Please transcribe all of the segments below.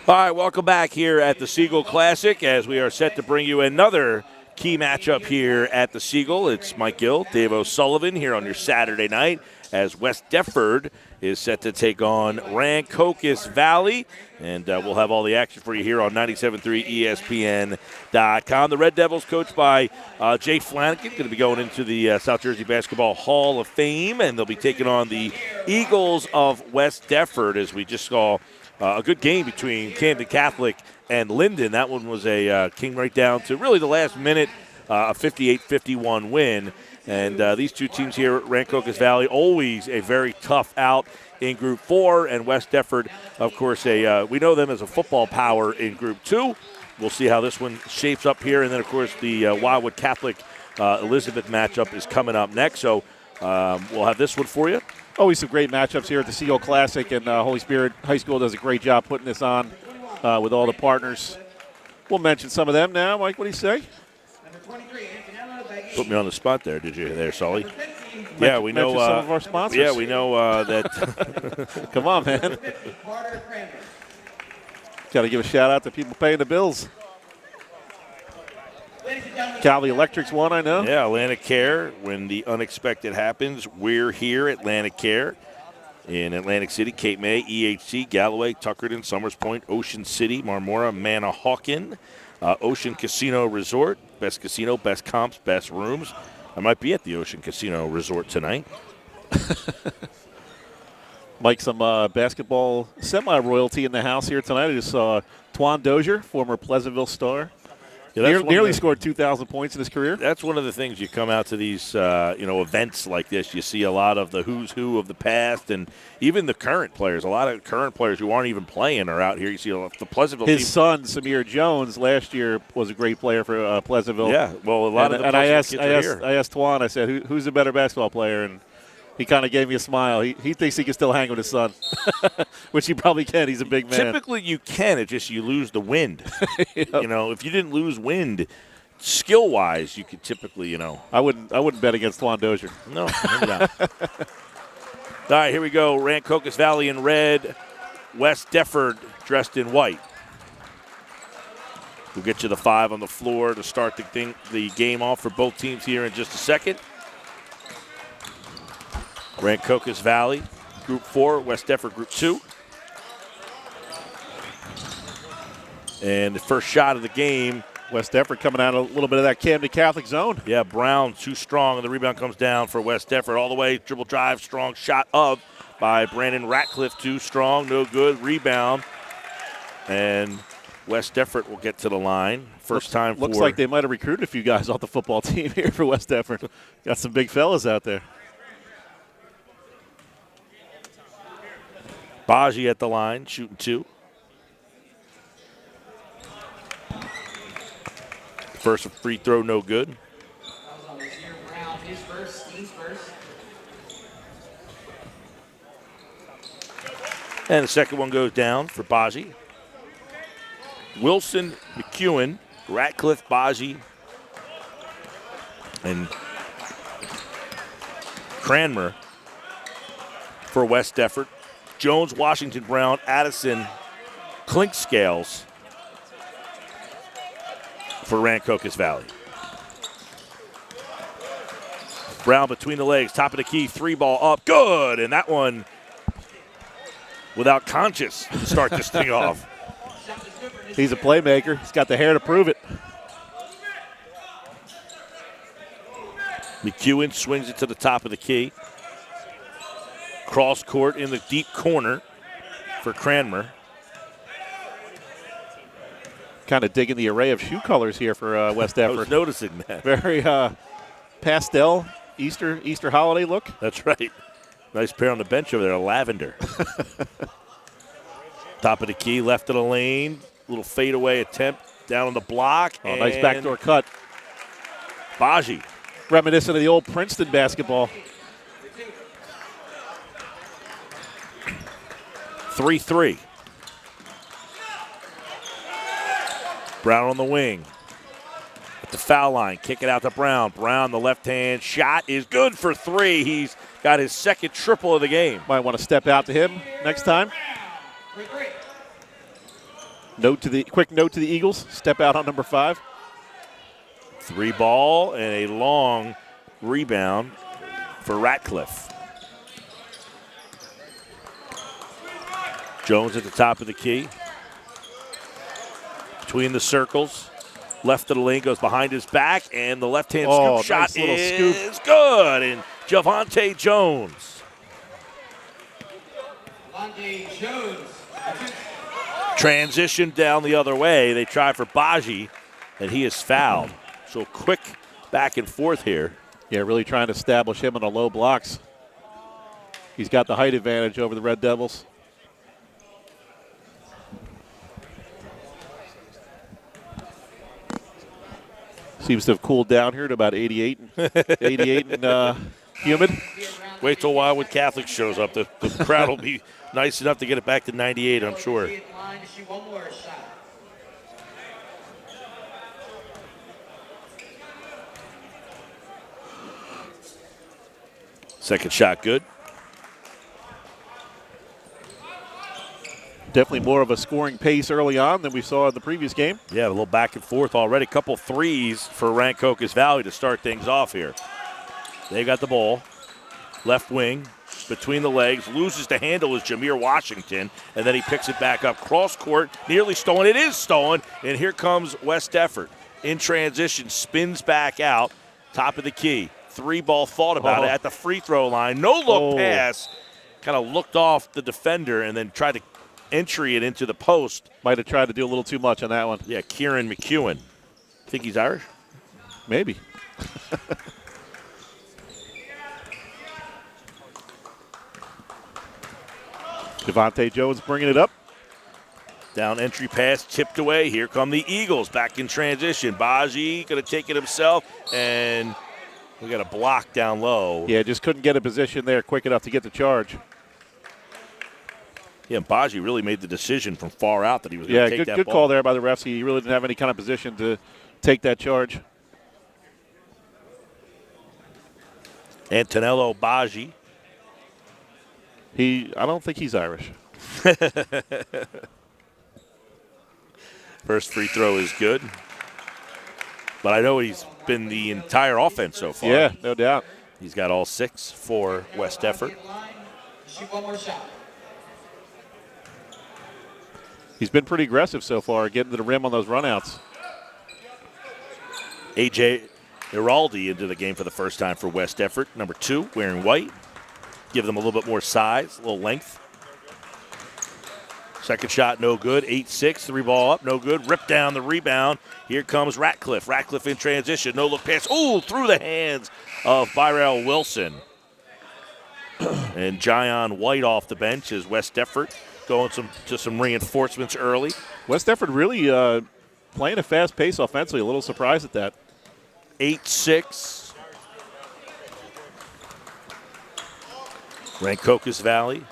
All right, welcome back here at the Siegel Classic as we are set to bring you another key matchup here at the Siegel. It's Mike Gill, Dave O'Sullivan here on your Saturday night as West Deptford is set to take on RANCOCAS Valley. And we'll have all the action for you here on 97.3 ESPN.com. The Red Devils, coached by Jay Flanagan, going to be going into the South Jersey Basketball Hall of Fame, and they'll be taking on the Eagles of West Deptford, as we just saw a good game between Camden Catholic and Linden. That one was came right down to really the last minute, a 58-51 win. And these two teams here at RANCOCAS Valley, always a very tough out in Group 4. And West Deptford, of course, we know them as a football power in Group 2. We'll see how this one shapes up here. And then, of course, the Wildwood Catholic Elizabeth matchup is coming up next. So we'll have this one for you. Always some great matchups here at the Siegel Classic, and Holy Spirit High School does a great job putting this on with all the partners. We'll mention some of them now. Mike, what do you say? Put me on the spot there, did you, there, Sully? Yeah, we know some of our sponsors. Yeah, we know that. Come on, man. Got to give a shout out to people paying the bills. Calvi Electric's one, I know. Yeah, Atlantic Care. When the unexpected happens, we're here, Atlantic Care. In Atlantic City, Cape May, EHC, Galloway, Tuckerton, Summers Point, Ocean City, Marmora, Manahawkin, Ocean Casino Resort. Best casino, best comps, best rooms. I might be at the Ocean Casino Resort tonight. Mike, some basketball semi-royalty in the house here tonight. I just saw Twan Dozier, former Pleasantville star. Yeah, nearly scored 2,000 points in his career. That's one of the things you come out to these, events like this. You see a lot of the who's who of the past, and even the current players. A lot of current players who aren't even playing are out here. You see the Pleasantville team. His son, Samir Jones, last year was a great player for Pleasantville. Yeah, well, a lot of the Pleasantville kids are here. I asked Twan. I said, "Who's a better basketball player?" And he kind of gave me a smile. He thinks he can still hang with his son, which he probably can. He's a big man. Typically, you can. It's just you lose the wind. Yep. If you didn't lose wind, skill-wise, you could typically, I wouldn't bet against Twan Dozier. No, maybe not. All right, here we go. RANCOCAS Valley in red, West Deptford dressed in white. We'll get you the 5 on the floor to start the game off for both teams here in just a second. RANCOCAS Valley, Group 4, West Deptford, Group 2. And the first shot of the game. West Deptford coming out a little bit of that Camden Catholic zone. Yeah, Brown too strong, and the rebound comes down for West Deptford all the way. Dribble drive, strong shot up by Brandon Ratcliffe, too strong, no good. Rebound, and West Deptford will get to the line. Looks like they might have recruited a few guys off the football team here for West Deptford. Got some big fellas out there. Baji at the line, shooting 2. First free throw, no good. And the second one goes down for Baji. Wilson, McEwen, Ratcliffe, Baji, and Cranmer for West Deptford. Jones, Washington, Brown, Addison, Clinkscales for RANCOCAS Valley. Brown between the legs, top of the key, 3-ball up, good, and that one without conscious to start this thing off. He's a playmaker. He's got the hair to prove it. McEwen swings it to the top of the key. Cross court in the deep corner for Cranmer. Kind of digging the array of shoe colors here for West Deptford. I was noticing that. Very pastel Easter holiday look. That's right. Nice pair on the bench over there, lavender. Top of the key, left of the lane. Little fadeaway attempt down on the block. Oh, nice backdoor cut. Baji. Reminiscent of the old Princeton basketball. 3-3. Brown on the wing. At the foul line, kick it out to Brown. Brown, the left-hand shot is good for 3. He's got his second triple of the game. Might want to step out to him next time. Quick note to the Eagles. Step out on number 5. 3 ball and a long rebound for Ratcliffe. Jones at the top of the key. Between the circles. Left of the lane, goes behind his back, and the left-hand scoop shot is good. And Javante Jones. Transition down the other way. They try for Baji, and he is fouled. So quick back and forth here. Yeah, really trying to establish him in the low blocks. He's got the height advantage over the Red Devils. Seems to have cooled down here to about 88 and humid. Wait till Wildwood Catholic shows up. The crowd will be nice enough to get it back to 98, I'm sure. Second shot good. Definitely more of a scoring pace early on than we saw in the previous game. Yeah, a little back and forth already. Couple threes for Rancocas Valley to start things off here. They got the ball. Left wing, between the legs. Loses the handle is Jameer Washington, and then he picks it back up. Cross court, nearly stolen. It is stolen, and here comes West Defford. In transition, spins back out. Top of the key. 3 ball, thought about it at the free throw line. No look pass. Kind of looked off the defender and then tried to entry it into the post. Might have tried to do a little too much on that one. Yeah, Kieran McEwen. Think he's Irish? Maybe. Javante Jones bringing it up. Down entry pass, tipped away. Here come the Eagles back in transition. Baji going to take it himself, and we got a block down low. Yeah, just couldn't get a position there quick enough to get the charge. Yeah, Baji really made the decision from far out that he was going to take that ball. Good call there by the refs. He really didn't have any kind of position to take that charge. Antonello Baji. I don't think he's Irish. First free throw is good. But I know he's been the entire offense so far. Yeah, no doubt. He's got all 6 for West Defford. Shoot one more shot. He's been pretty aggressive so far, getting to the rim on those runouts. A.J. Iraldi into the game for the first time for West Defford. Number 2, wearing white. Give them a little bit more size, a little length. Second shot, no good. 8-6, 3 ball up, no good. Rip down the rebound. Here comes Ratcliffe. Ratcliffe in transition. No look pass. Ooh, through the hands of Byrell Wilson. And Jion White off the bench is West Defford going to some reinforcements early. West Defford really playing a fast pace offensively. A little surprised at that. 8-6. Rancocas Valley.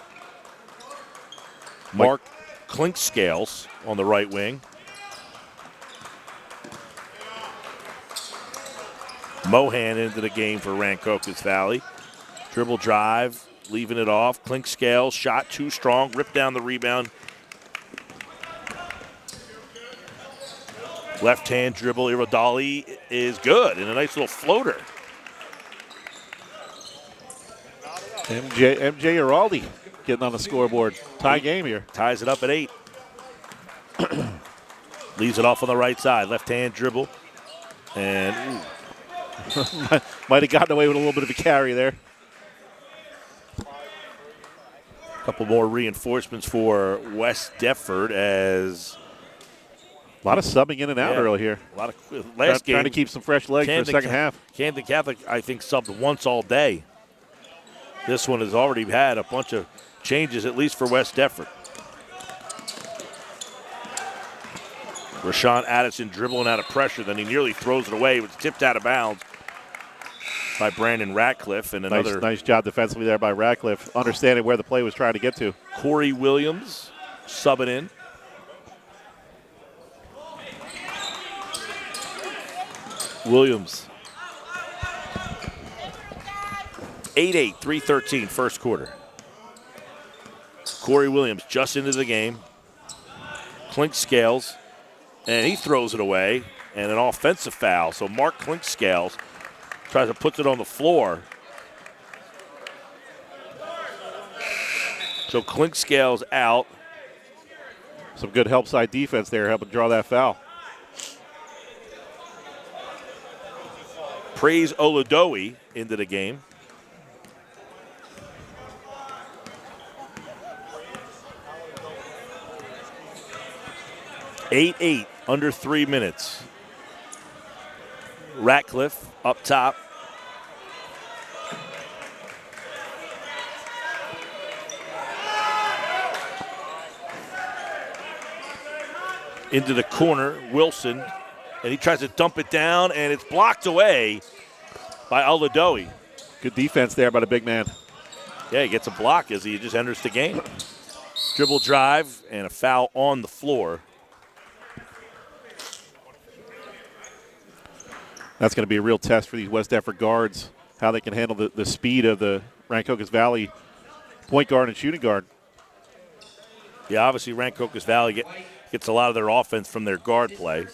Mark Clinkscales on the right wing. Mohan into the game for Rancocas Valley. Dribble drive, leaving it off. Clinkscales, shot too strong, ripped down the rebound. Left-hand dribble, Irodali is good, and a nice little floater. MJ Iraldi getting on the scoreboard. Tie game here. Ties it up at 8. Leaves it off on the right side. Left-hand dribble. And might have gotten away with a little bit of a carry there. a couple more reinforcements for West Defford as a lot of subbing in and out early here. A lot of last game trying to keep some fresh legs for the second half. Camden Catholic, I think, subbed once all day. This one has already had a bunch of changes, at least for West Defford. Rashawn Addison dribbling out of pressure, then he nearly throws it away. It was tipped out of bounds by Brandon Ratcliffe. And another nice job defensively there by Ratcliffe, understanding where the play was trying to get to. Corey Williams subbing in. Williams. 8-8, 3:13, first quarter. Corey Williams just into the game. Clinkscales, and he throws it away, and an offensive foul. So Mark Clinkscales tries to put it on the floor. So Clinkscales out. Some good help side defense there, helping draw that foul. Praise Oladoe into the game. (8-8) under 3 minutes. Ratcliffe up top. Into the corner, Wilson, and he tries to dump it down, and it's blocked away by Oladoe. Good defense there by the big man. Yeah, he gets a block as he just enters the game. Dribble drive and a foul on the floor. That's going to be a real test for these West Deptford guards, how they can handle the speed of the Rancocas Valley point guard and shooting guard. Yeah, obviously Rancocas Valley gets a lot of their offense from their guard play.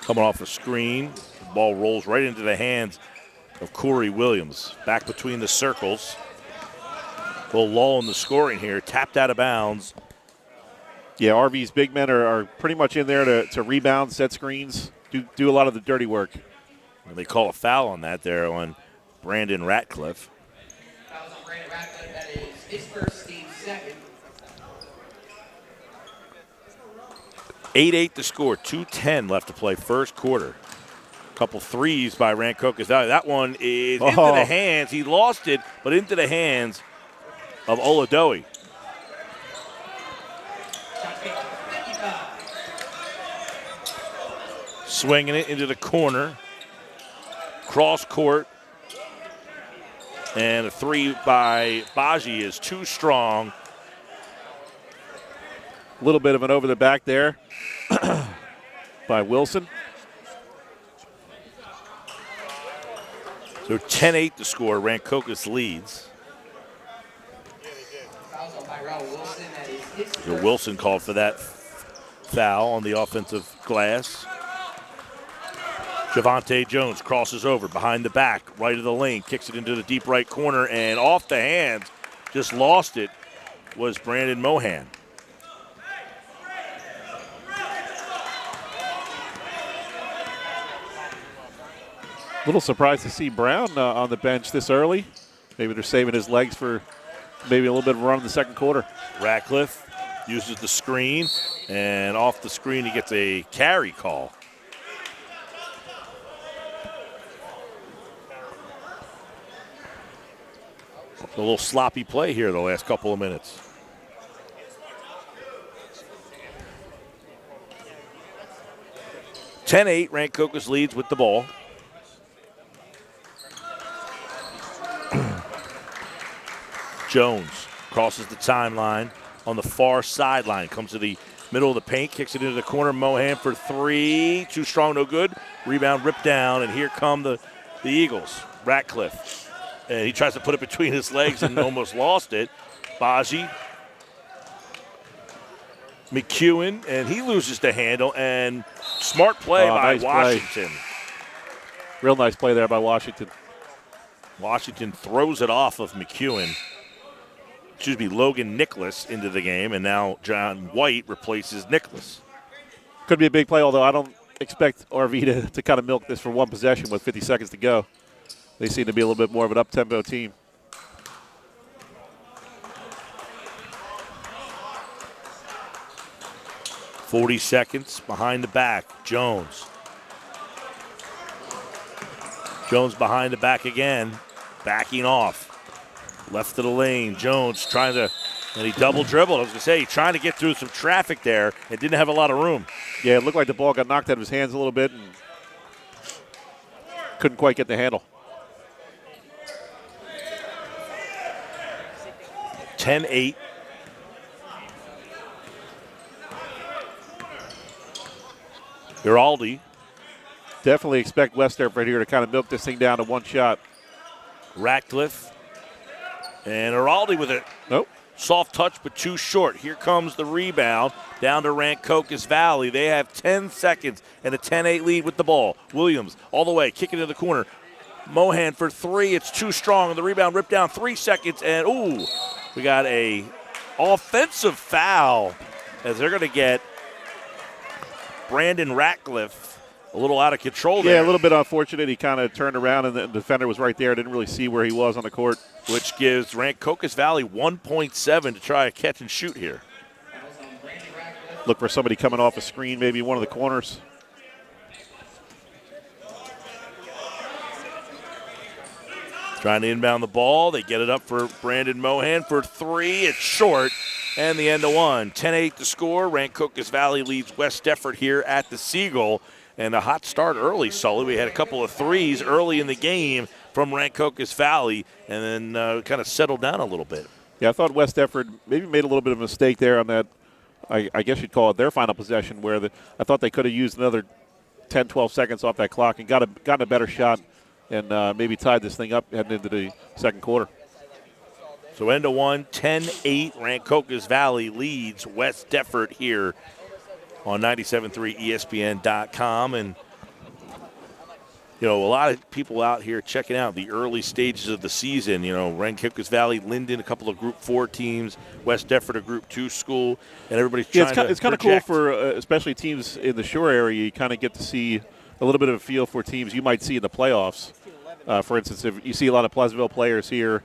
Coming off a screen, the ball rolls right into the hands of Corey Williams. Back between the circles. A little lull in the scoring here. Tapped out of bounds. Yeah, RV's big men are pretty much in there to rebound, set screens, do a lot of the dirty work. And they call a foul on that there on Brandon Ratcliffe. Fouls on Brandon Ratcliffe. That is his first, team second. 8-8 to score. 2:10 left to play first quarter. Couple threes by Rancocas Valley. That one is into the hands. He lost it, but into the hands of Oladoe. Swinging it into the corner. Cross court. And a three by Baji is too strong. A little bit of an over the back there by Wilson. So 10-8 to score. Rancocas leads. So Wilson called for that foul on the offensive glass. Javante Jones crosses over behind the back, right of the lane, kicks it into the deep right corner, and off the hands, just lost it, was Brandon Mohan. A little surprised to see Brown on the bench this early. Maybe they're saving his legs for maybe a little bit of a run in the second quarter. Ratcliffe uses the screen, and off the screen he gets a carry call. A little sloppy play here the last couple of minutes. (10-8), Rancocas leads with the ball. Jones crosses the timeline on the far sideline. Comes to the middle of the paint, kicks it into the corner. Mohan for three. Too strong, no good. Rebound ripped down, and here come the Eagles. Ratcliffe. And he tries to put it between his legs and almost lost it. Baji. McEwen, and he loses the handle. And smart play by nice Washington. Play. Real nice play there by Washington. Washington throws it off of McEwen. Excuse me, Logan Nicholas into the game, and now John White replaces Nicholas. Could be a big play, although I don't expect RV to kind of milk this for one possession with 50 seconds to go. They seem to be a little bit more of an up-tempo team. .40 seconds behind the back. Jones. Jones behind the back again. Backing off. Left of the lane. Jones trying to, and he double dribbled. I was going to say, he's trying to get through some traffic there and didn't have a lot of room. Yeah, it looked like the ball got knocked out of his hands a little bit and couldn't quite get the handle. 10-8. Giraldi. Definitely expect West Deptford here to kind of milk this thing down to one shot. Ratcliffe. And Giraldi with it. Nope. Soft touch, but too short. Here comes the rebound down to Rancocas Valley. They have 10 seconds and a 10-8 lead with the ball. Williams all the way, kicking to the corner. Mohan for three. It's too strong. And the rebound ripped down 3 seconds. And, ooh, we got a offensive foul as they're going to get Brandon Ratcliffe a little out of control there. Yeah, a little bit unfortunate. He kind of turned around and the defender was right there. Didn't really see where he was on the court. Which gives Rancocas Valley 1.7 to try a catch and shoot here. Look for somebody coming off a screen, maybe one of the corners. Trying to inbound the ball. They get it up for Brandon Mohan for three. It's short. And the end of one. 10-8 to score. Rancocas Valley leads West Defford here at the Seagull. And a hot start early, Sully. We had a couple of threes early in the game from Rancocas Valley and then kind of settled down a little bit. Yeah, I thought West Defford maybe made a little bit of a mistake there on that, I guess you'd call it their final possession, where I thought they could have used another 10, 12 seconds off that clock and gotten a better shot and maybe tied this thing up heading into the second quarter. So end of one, 10-8. Rancocas Valley leads West Defford here on 97.3 ESPN.com. And, you know, a lot of people out here checking out the early stages of the season. You know, Rancocas Valley, Linden, a couple of Group 4 teams, West Defford, a Group 2 school, and everybody's trying to it's kind of cool for especially teams in the shore area. You kind of get to see a little bit of a feel for teams you might see in the playoffs. For instance, if you see a lot of Pleasantville players here,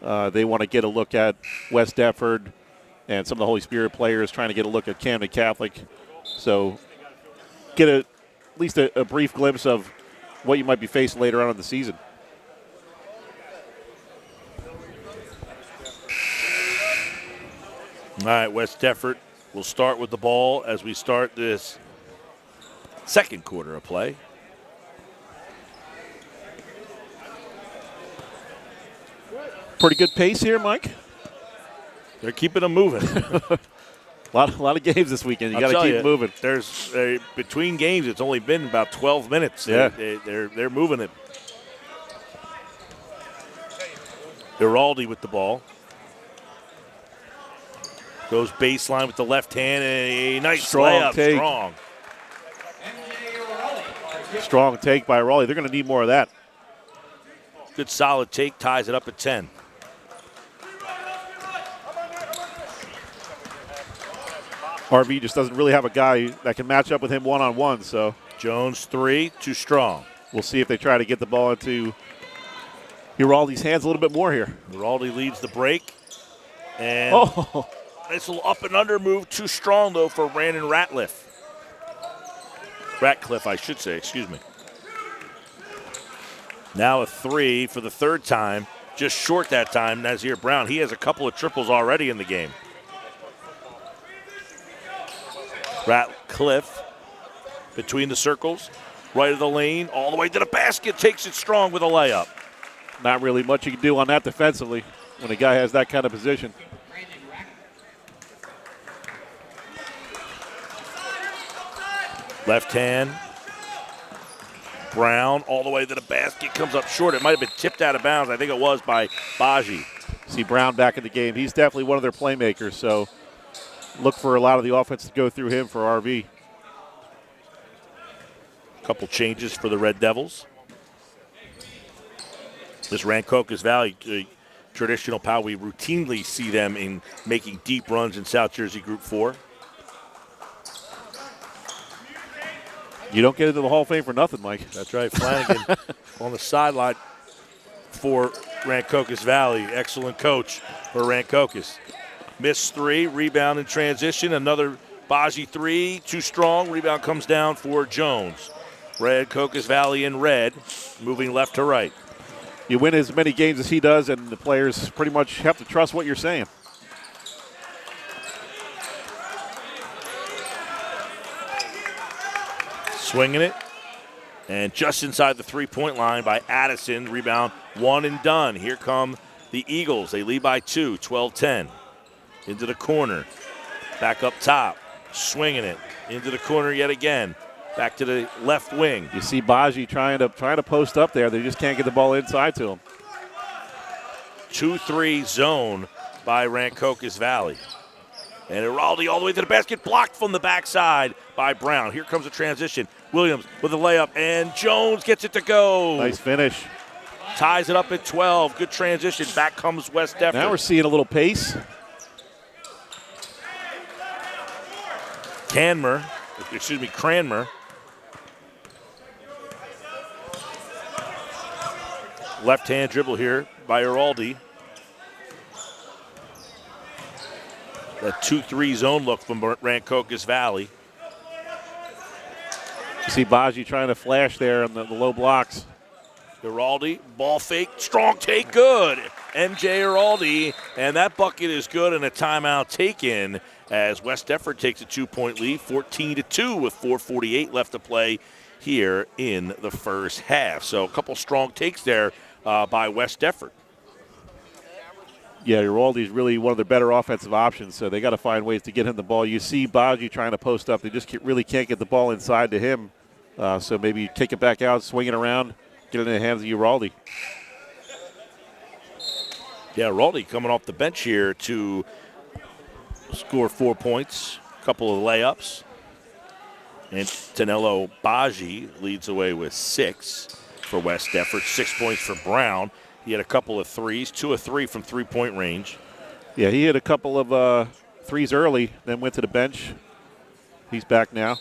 they want to get a look at West Defford, and some of the Holy Spirit players trying to get a look at Camden Catholic. So get at least a brief glimpse of what you might be facing later on in the season. All right, West Defford will start with the ball as we start this second quarter of play. Pretty good pace here, Mike. They're keeping them moving. A lot of games this weekend. You got to keep moving. There's between games, it's only been about 12 minutes. Yeah. They're moving it. Giraldi with the ball. Goes baseline with the left hand, and a nice Strong layup. take. Strong take by Raleigh. They're going to need more of that. Good solid take, ties it up at 10. RV just doesn't really have a guy that can match up with him one-on-one, so. Jones three, too strong. We'll see if they try to get the ball into Giraldi's hands a little bit more here. Giraldi leads the break. And nice little up and under move, too strong, though, for Brandon Ratcliffe. Ratcliffe, I should say, excuse me. Now a three for the third time. Just short that time, Nazir Brown. He has a couple of triples already in the game. Ratcliffe between the circles, right of the lane, all the way to the basket, takes it strong with a layup. Not really much you can do on that defensively when a guy has that kind of position. Left hand. Brown all the way to the basket, comes up short. It might have been tipped out of bounds. I think it was by Baji. See Brown back in the game. He's definitely one of their playmakers, so look for a lot of the offense to go through him for RV. Couple changes for the Red Devils. This Rancocas Valley, traditional power, we routinely see them in making deep runs in South Jersey Group 4. You don't get into the Hall of Fame for nothing, Mike. That's right, Flanagan on the sideline for Rancocas Valley. Excellent coach for Rancocas. Missed three, rebound in transition. Another Baji three, too strong. Rebound comes down for Jones. Rancocas Valley in red, moving left to right. You win as many games as he does, and the players pretty much have to trust what you're saying. Swinging it. And just inside the three-point line by Addison. Rebound, one and done. Here come the Eagles. They lead by 2, 12-10. Into the corner. Back up top. Swinging it. Into the corner yet again. Back to the left wing. You see Baji trying to post up there. They just can't get the ball inside to him. 2-3 zone by Rancocas Valley. And Iraldi all the way to the basket, blocked from the backside by Brown. Here comes a transition. Williams with a layup, and Jones gets it to go. Nice finish. Ties it up at 12. Good transition. Back comes West Defford. Now we're seeing a little pace. Cranmer. Left-hand dribble here by Iraldi. That 2-3 zone look from Rancocas Valley. You see Baji trying to flash there on the low blocks. Iraldi, ball fake, strong take, good. MJ Iraldi, and that bucket is good, and a timeout taken as West Defford takes a 2-point lead, 14-2 with 4:48 left to play here in the first half. So a couple strong takes there by West Defford. Yeah, Iraldi's really one of their better offensive options, so they got to find ways to get him the ball. You see Baji trying to post up. They just really can't get the ball inside to him. So maybe kick it back out, swing it around, get it in the hands of Iraldi. Yeah, Iraldi coming off the bench here to score 4 points, a couple of layups. And Tanello Baji leads away with 6 for West Defford, 6 points for Brown. He had a couple of threes, 2 of 3 from three-point range. Yeah, he hit a couple of threes early, then went to the bench. He's back now.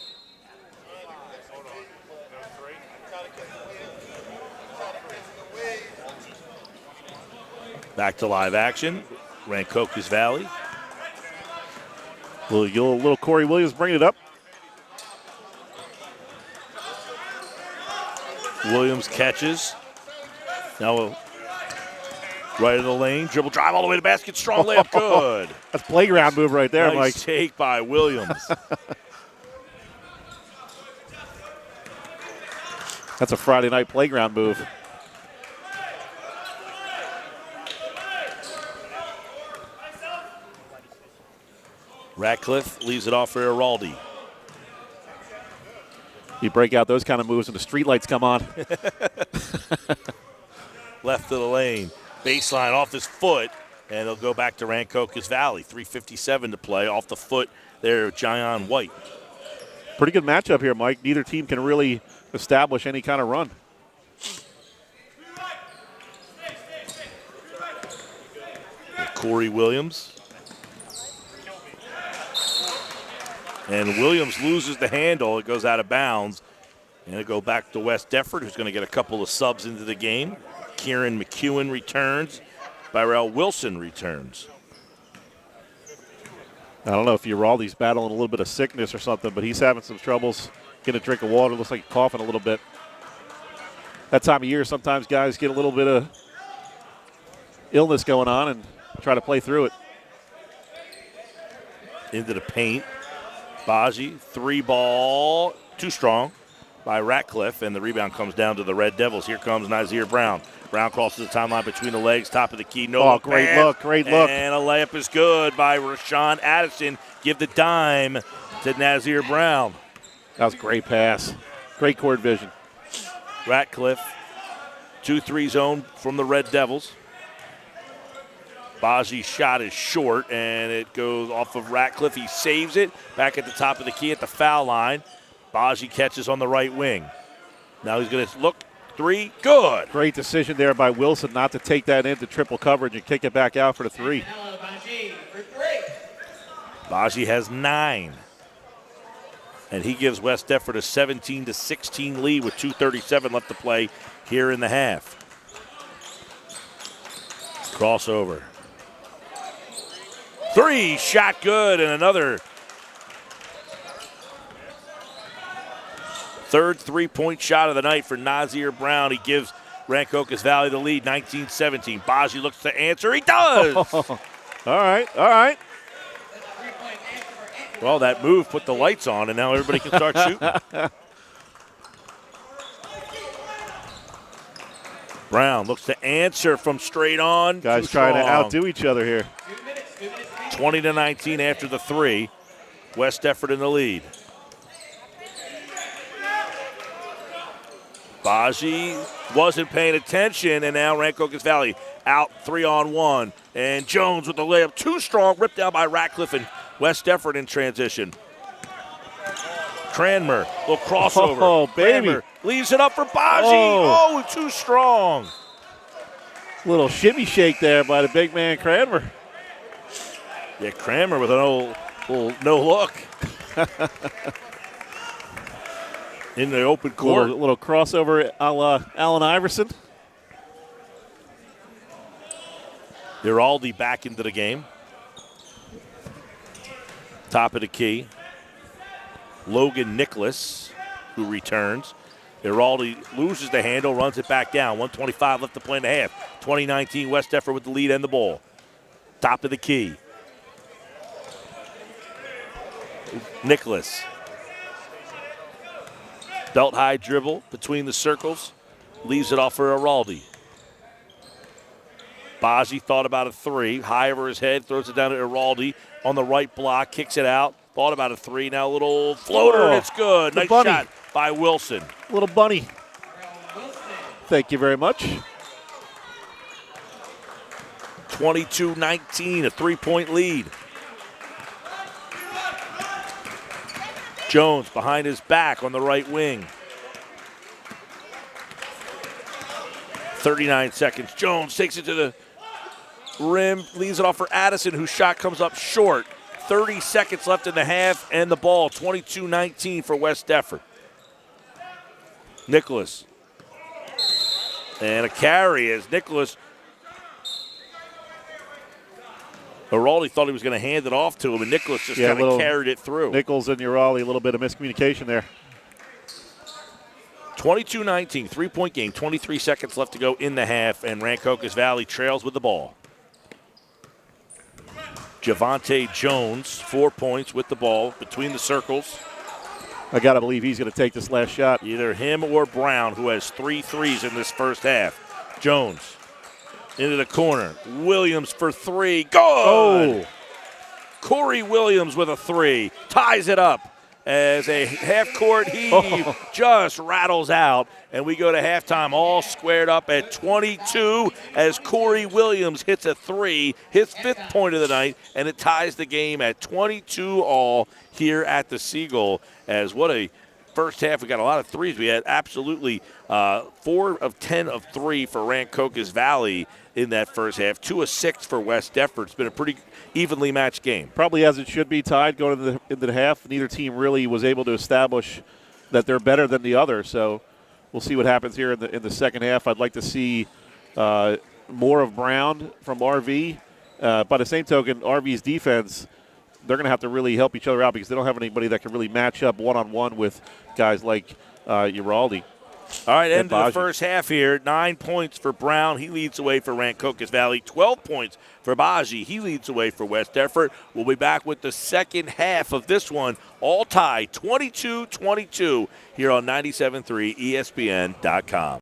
Back to live action, Rancocas Valley. Little Corey Williams bringing it up. Williams catches. Now right in the lane, dribble drive all the way to basket, strong layup, good. That's playground move right there, Nice Mike. take by Williams. That's a Friday night playground move. Ratcliffe leaves it off for Iraldi. You break out those kind of moves and the streetlights come on. Left of the lane, baseline off his foot, and they'll go back to Rancocas Valley. 3:57 to play, off the foot there, Jayon White. Pretty good matchup here, Mike. Neither team can really establish any kind of run. Corey Williams. And Williams loses the handle. It goes out of bounds. And it'll go back to West Defford, who's going to get a couple of subs into the game. Kieran McEwen returns. Byrell Wilson returns. I don't know if Iraldi's battling a little bit of sickness or something, but he's having some troubles getting a drink of water. Looks like he's coughing a little bit. That time of year, sometimes guys get a little bit of illness going on and try to play through it. Into the paint. Baji, 3-ball, too strong by Ratcliffe, and the rebound comes down to the Red Devils. Here comes Nazir Brown. Brown crosses the timeline between the legs, top of the key. No look, great pass, look, great look. And a layup is good by Rashawn Addison. Give the dime to Nazir Brown. That was a great pass. Great court vision. Ratcliffe, 2-3 zone from the Red Devils. Baji's shot is short, and it goes off of Ratcliffe. He saves it back at the top of the key at the foul line. Baji catches on the right wing. Now he's going to look. 3, good. Great decision there by Wilson not to take that into triple coverage and kick it back out for the 3. Baji has 9. And he gives West Defford a 17-16 lead with 2:37 left to play here in the half. Crossover. 3, shot good, and another. Third 3-point shot of the night for Nazir Brown. He gives Rancocas Valley the lead, 19-17. Baji looks to answer. He does! All right, all right. Well, that move put the lights on, and now everybody can start shooting. Brown looks to answer from straight on. Guys trying to outdo each other here. 20-19 after the 3. West Defford in the lead. Baji wasn't paying attention, and now Rancocas Valley out 3-on-1. And Jones with the layup, too strong, ripped down by Ratcliffe and West Defford in transition. Cranmer, little crossover. Oh, baby. Cranmer leaves it up for Baji. Oh. Oh, too strong. Little shimmy shake there by the big man Cranmer. Yeah, Cranmer with an little no look. In the open court. Little crossover a la Allen Iverson. Giraldi back into the game. Top of the key. Logan Nicholas, who returns. Giraldi loses the handle, runs it back down. 1:25 left to play in the half. 2019 West Defford with the lead and the ball. Top of the key. Nicholas. Belt high dribble between the circles. Leaves it off for Giraldi. Baji thought about a three. High over his head. Throws it down to Giraldi on the right block. Kicks it out. Thought about a three. Now a little floater, and it's good. Nice bunny. shot by Wilson. Little bunny. Thank you very much. 22-19, a three-point lead. Jones behind his back on the right wing. 39 seconds. Jones takes it to the rim, leaves it off for Addison, whose shot comes up short. 30 seconds left in the half, and the ball, 22-19 for West Defford. Nicholas. And a carry as Nicholas. Giraldi thought he was going to hand it off to him, and Nicholas just kind of carried it through. Nichols and Giraldi, a little bit of miscommunication there. 22-19, three-point game, 23 seconds left to go in the half, and Rancocas Valley trails with the ball. Javante Jones, 4 points with the ball between the circles. I got to believe he's going to take this last shot. Either him or Brown, who has 3 threes in this first half. Jones into the corner. Williams for three. Good! Oh! Corey Williams with a three. Ties it up as a half-court heave just rattles out. And we go to halftime all squared up at 22 as Corey Williams hits a three, his 5th point of the night, and it ties the game at 22 all here at the Seagull. As what a first half. We got a lot of threes. We had absolutely 4 of 10 of 3 for Rancocas Valley in that first half. 2 of 6 for West Defford. It's been a pretty evenly matched game. Probably as it should be, tied going into the half. Neither team really was able to establish that they're better than the other. So we'll see what happens here in the second half. I'd like to see more of Brown from RV. By the same token, RV's defense, they're going to have to really help each other out because they don't have anybody that can really match up one-on-one with guys like Giraldi. All right, end of the first half here. 9 points for Brown. He leads the way for Rancocas Valley. 12 points for Baji. He leads the way for West Defford. We'll be back with the second half of this one. All tied, 22-22 here on 97.3 ESPN.com.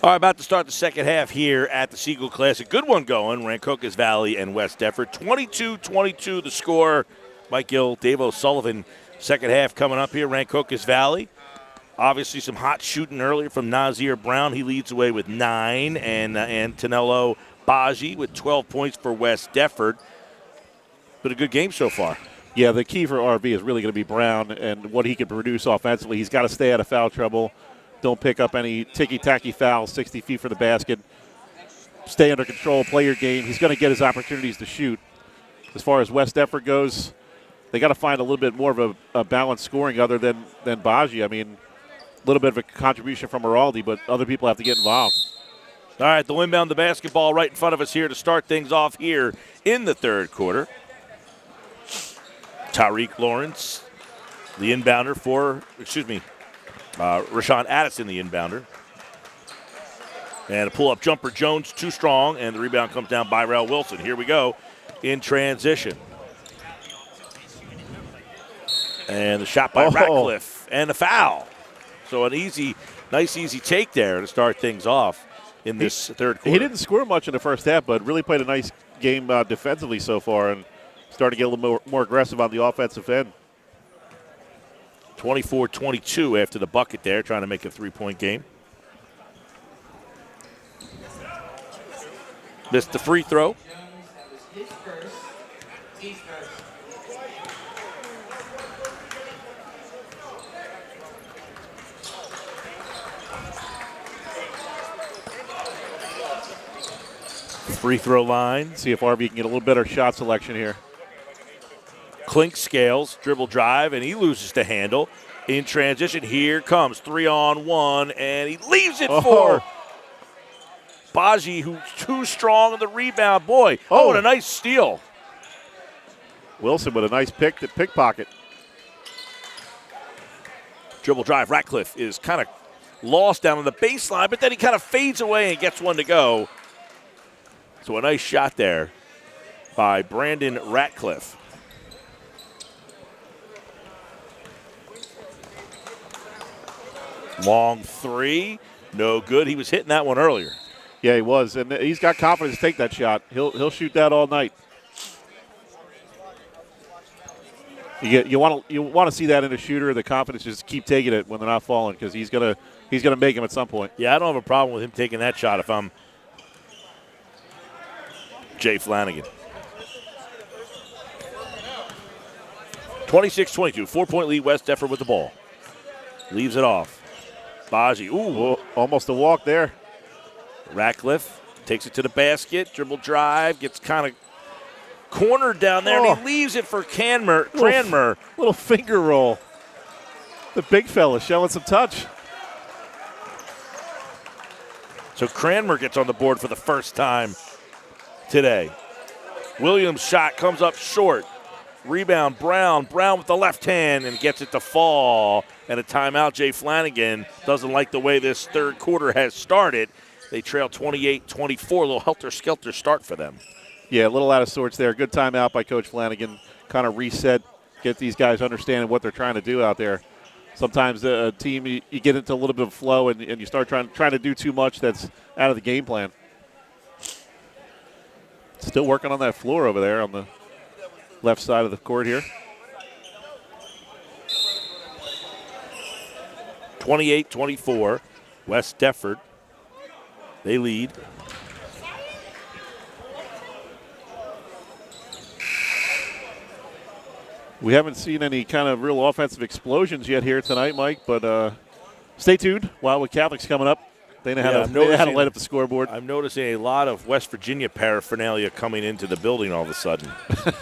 All right, about to start the second half here at the Siegel Classic. Good one going, Rancocas Valley and West Deptford. 22-22 the score. Mike Gill, Dave O'Sullivan. Second half coming up here, Rancocas Valley. Obviously some hot shooting earlier from Nazir Brown. He leads away with 9, and Antonello Baji with 12 points for West Deptford. But a good game so far. Yeah, the key for RV is really going to be Brown and what he can produce offensively. He's got to stay out of foul trouble. Don't pick up any ticky-tacky fouls 60 feet from the basket. Stay under control, play your game. He's going to get his opportunities to shoot. As far as West Deptford goes, they got to find a little bit more of a balanced scoring other than Baji. I mean, a little bit of a contribution from Araldi, but other people have to get involved. All right, they'll inbound the basketball right in front of us here to start things off here in the third quarter. Tariq Lawrence, the inbounder for, Rashawn Addison, the inbounder. And a pull-up jumper, Jones, too strong, and the rebound comes down by Rel Wilson. Here we go in transition. And the shot by Ratcliffe, and the foul. So an nice easy take there to start things off in this third quarter. He didn't score much in the first half, but really played a nice game defensively so far and started to get a little more aggressive on the offensive end. 24-22 after the bucket there, trying to make a three-point game. Missed the free throw. Free throw line. See if RV can get a little better shot selection here. Clink scales, dribble drive, and he loses the handle. In transition, here comes 3-on-1, and he leaves it for Baji, who's too strong on the rebound. Boy, what a nice steal. Wilson with a nice pickpocket. Dribble drive, Ratcliffe is kind of lost down on the baseline, but then he kind of fades away and gets one to go. So a nice shot there by Brandon Ratcliffe. Long three, no good. He was hitting that one earlier. Yeah, he was, and he's got confidence to take that shot. He'll shoot that all night. You want to see that in a shooter. The confidence, just keep taking it when they're not falling, because he's gonna make them at some point. Yeah, I don't have a problem with him taking that shot if I'm Jay Flanagan. 26-22, 4-point lead. West Deptford with the ball. Leaves it off. Baji, almost a walk there. Ratcliffe takes it to the basket, dribble drive, gets kind of cornered down there, and he leaves it for Cranmer. Little finger roll. The big fella showing some touch. So Cranmer gets on the board for the first time today. Williams' shot comes up short. Rebound, Brown with the left hand, and gets it to fall. And a timeout. Jay Flanagan doesn't like the way this third quarter has started. They trail 28-24. A little helter-skelter start for them. Yeah, a little out of sorts there. Good timeout by Coach Flanagan. Kind of reset, get these guys understanding what they're trying to do out there. Sometimes a team, you get into a little bit of flow and you start trying to do too much that's out of the game plan. Still working on that floor over there on the left side of the court here. 28-24, West Deptford. They lead. We haven't seen any kind of real offensive explosions yet here tonight, Mike, but stay tuned. Wildwood Catholic's coming up. They know how to light up the scoreboard. I'm noticing a lot of West Virginia paraphernalia coming into the building all of a sudden.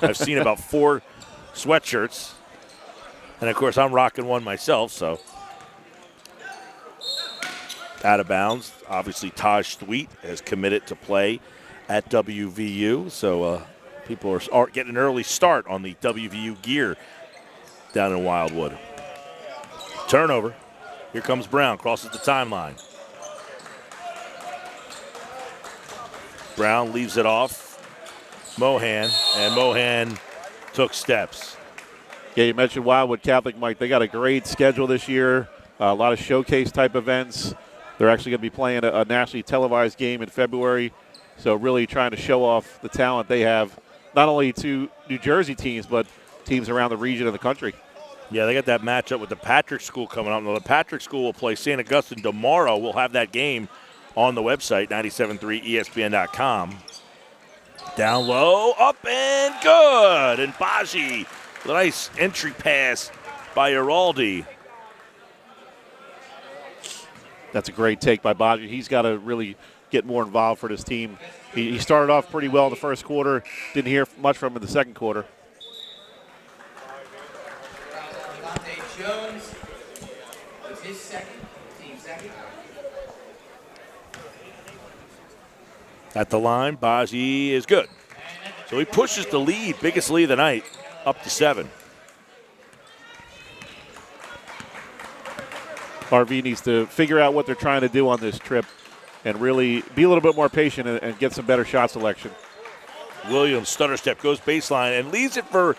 I've seen about 4 sweatshirts, and, of course, I'm rocking one myself, so. Out of bounds. Obviously, Taj Thweet has committed to play at WVU, so people are getting an early start on the WVU gear down in Wildwood. Turnover. Here comes Brown, crosses the timeline. Brown leaves it off. Mohan, and Mohan took steps. Yeah, you mentioned Wildwood Catholic, Mike. They got a great schedule this year, a lot of showcase-type events. They're actually going to be playing a nationally televised game in February, so really trying to show off the talent they have, not only to New Jersey teams, but teams around the region and the country. Yeah, they got that matchup with the Patrick School coming up. Now, the Patrick School will play St. Augustine tomorrow. We'll have that game on the website, 97.3ESPN.com. Down low, up and good. And Baji, nice entry pass by Iraldi. That's a great take by Baji. He's got to really get more involved for this team. He started off pretty well in the first quarter. Didn't hear much from him in the second quarter. Jones with his team second. At the line, Baji is good. So he pushes the lead, biggest lead of the night, up to 7. RV needs to figure out what they're trying to do on this trip and really be a little bit more patient and get some better shot selection. Williams, stutter step, goes baseline and leaves it for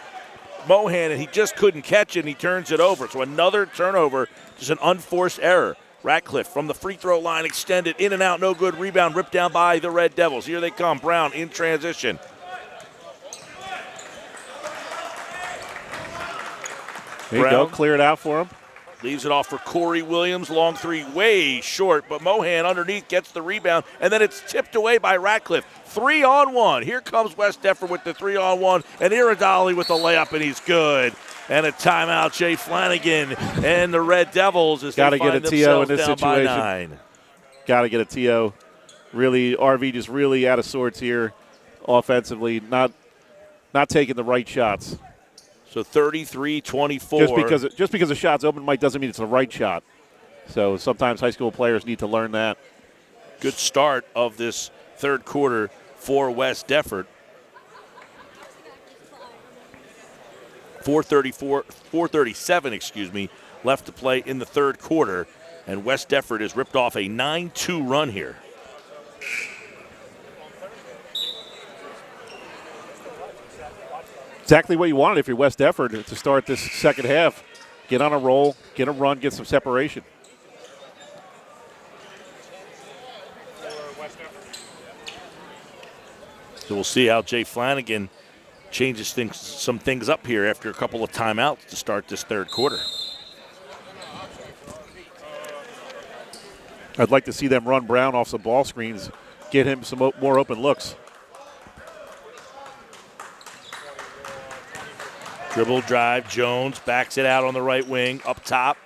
Mohan, and he just couldn't catch it, and he turns it over. So another turnover, just an unforced error. Ratcliffe from the free throw line, extended, in and out, no good. Rebound ripped down by the Red Devils. Here they come. Brown in transition. There you go, clear it out for him. Leaves it off for Corey Williams. Long three, way short, but Mohan underneath gets the rebound, and then it's tipped away by Ratcliffe. 3-on-1. Here comes West Defford with the 3-on-1, and Iridali with the layup, and he's good. And a timeout, Jay Flanagan and the Red Devils as got they to get find a TO in themselves this down by situation. 9. Got to get a TO. Really, RV just really out of sorts here offensively, not taking the right shots. So 33-24. Just because a shot's open, Mike, doesn't mean it's the right shot. So sometimes high school players need to learn that. Good start of this third quarter for West Defford. 4:37, left to play in the third quarter, and West Defford has ripped off a 9-2 run here. Exactly what you wanted if you're West Defford to start this second half. Get on a roll, get a run, get some separation. So we'll see how Jay Flanagan changes some things up here after a couple of timeouts to start this third quarter. I'd like to see them run Brown off some ball screens, get him some more open looks. Dribble drive, Jones backs it out on the right wing, up top.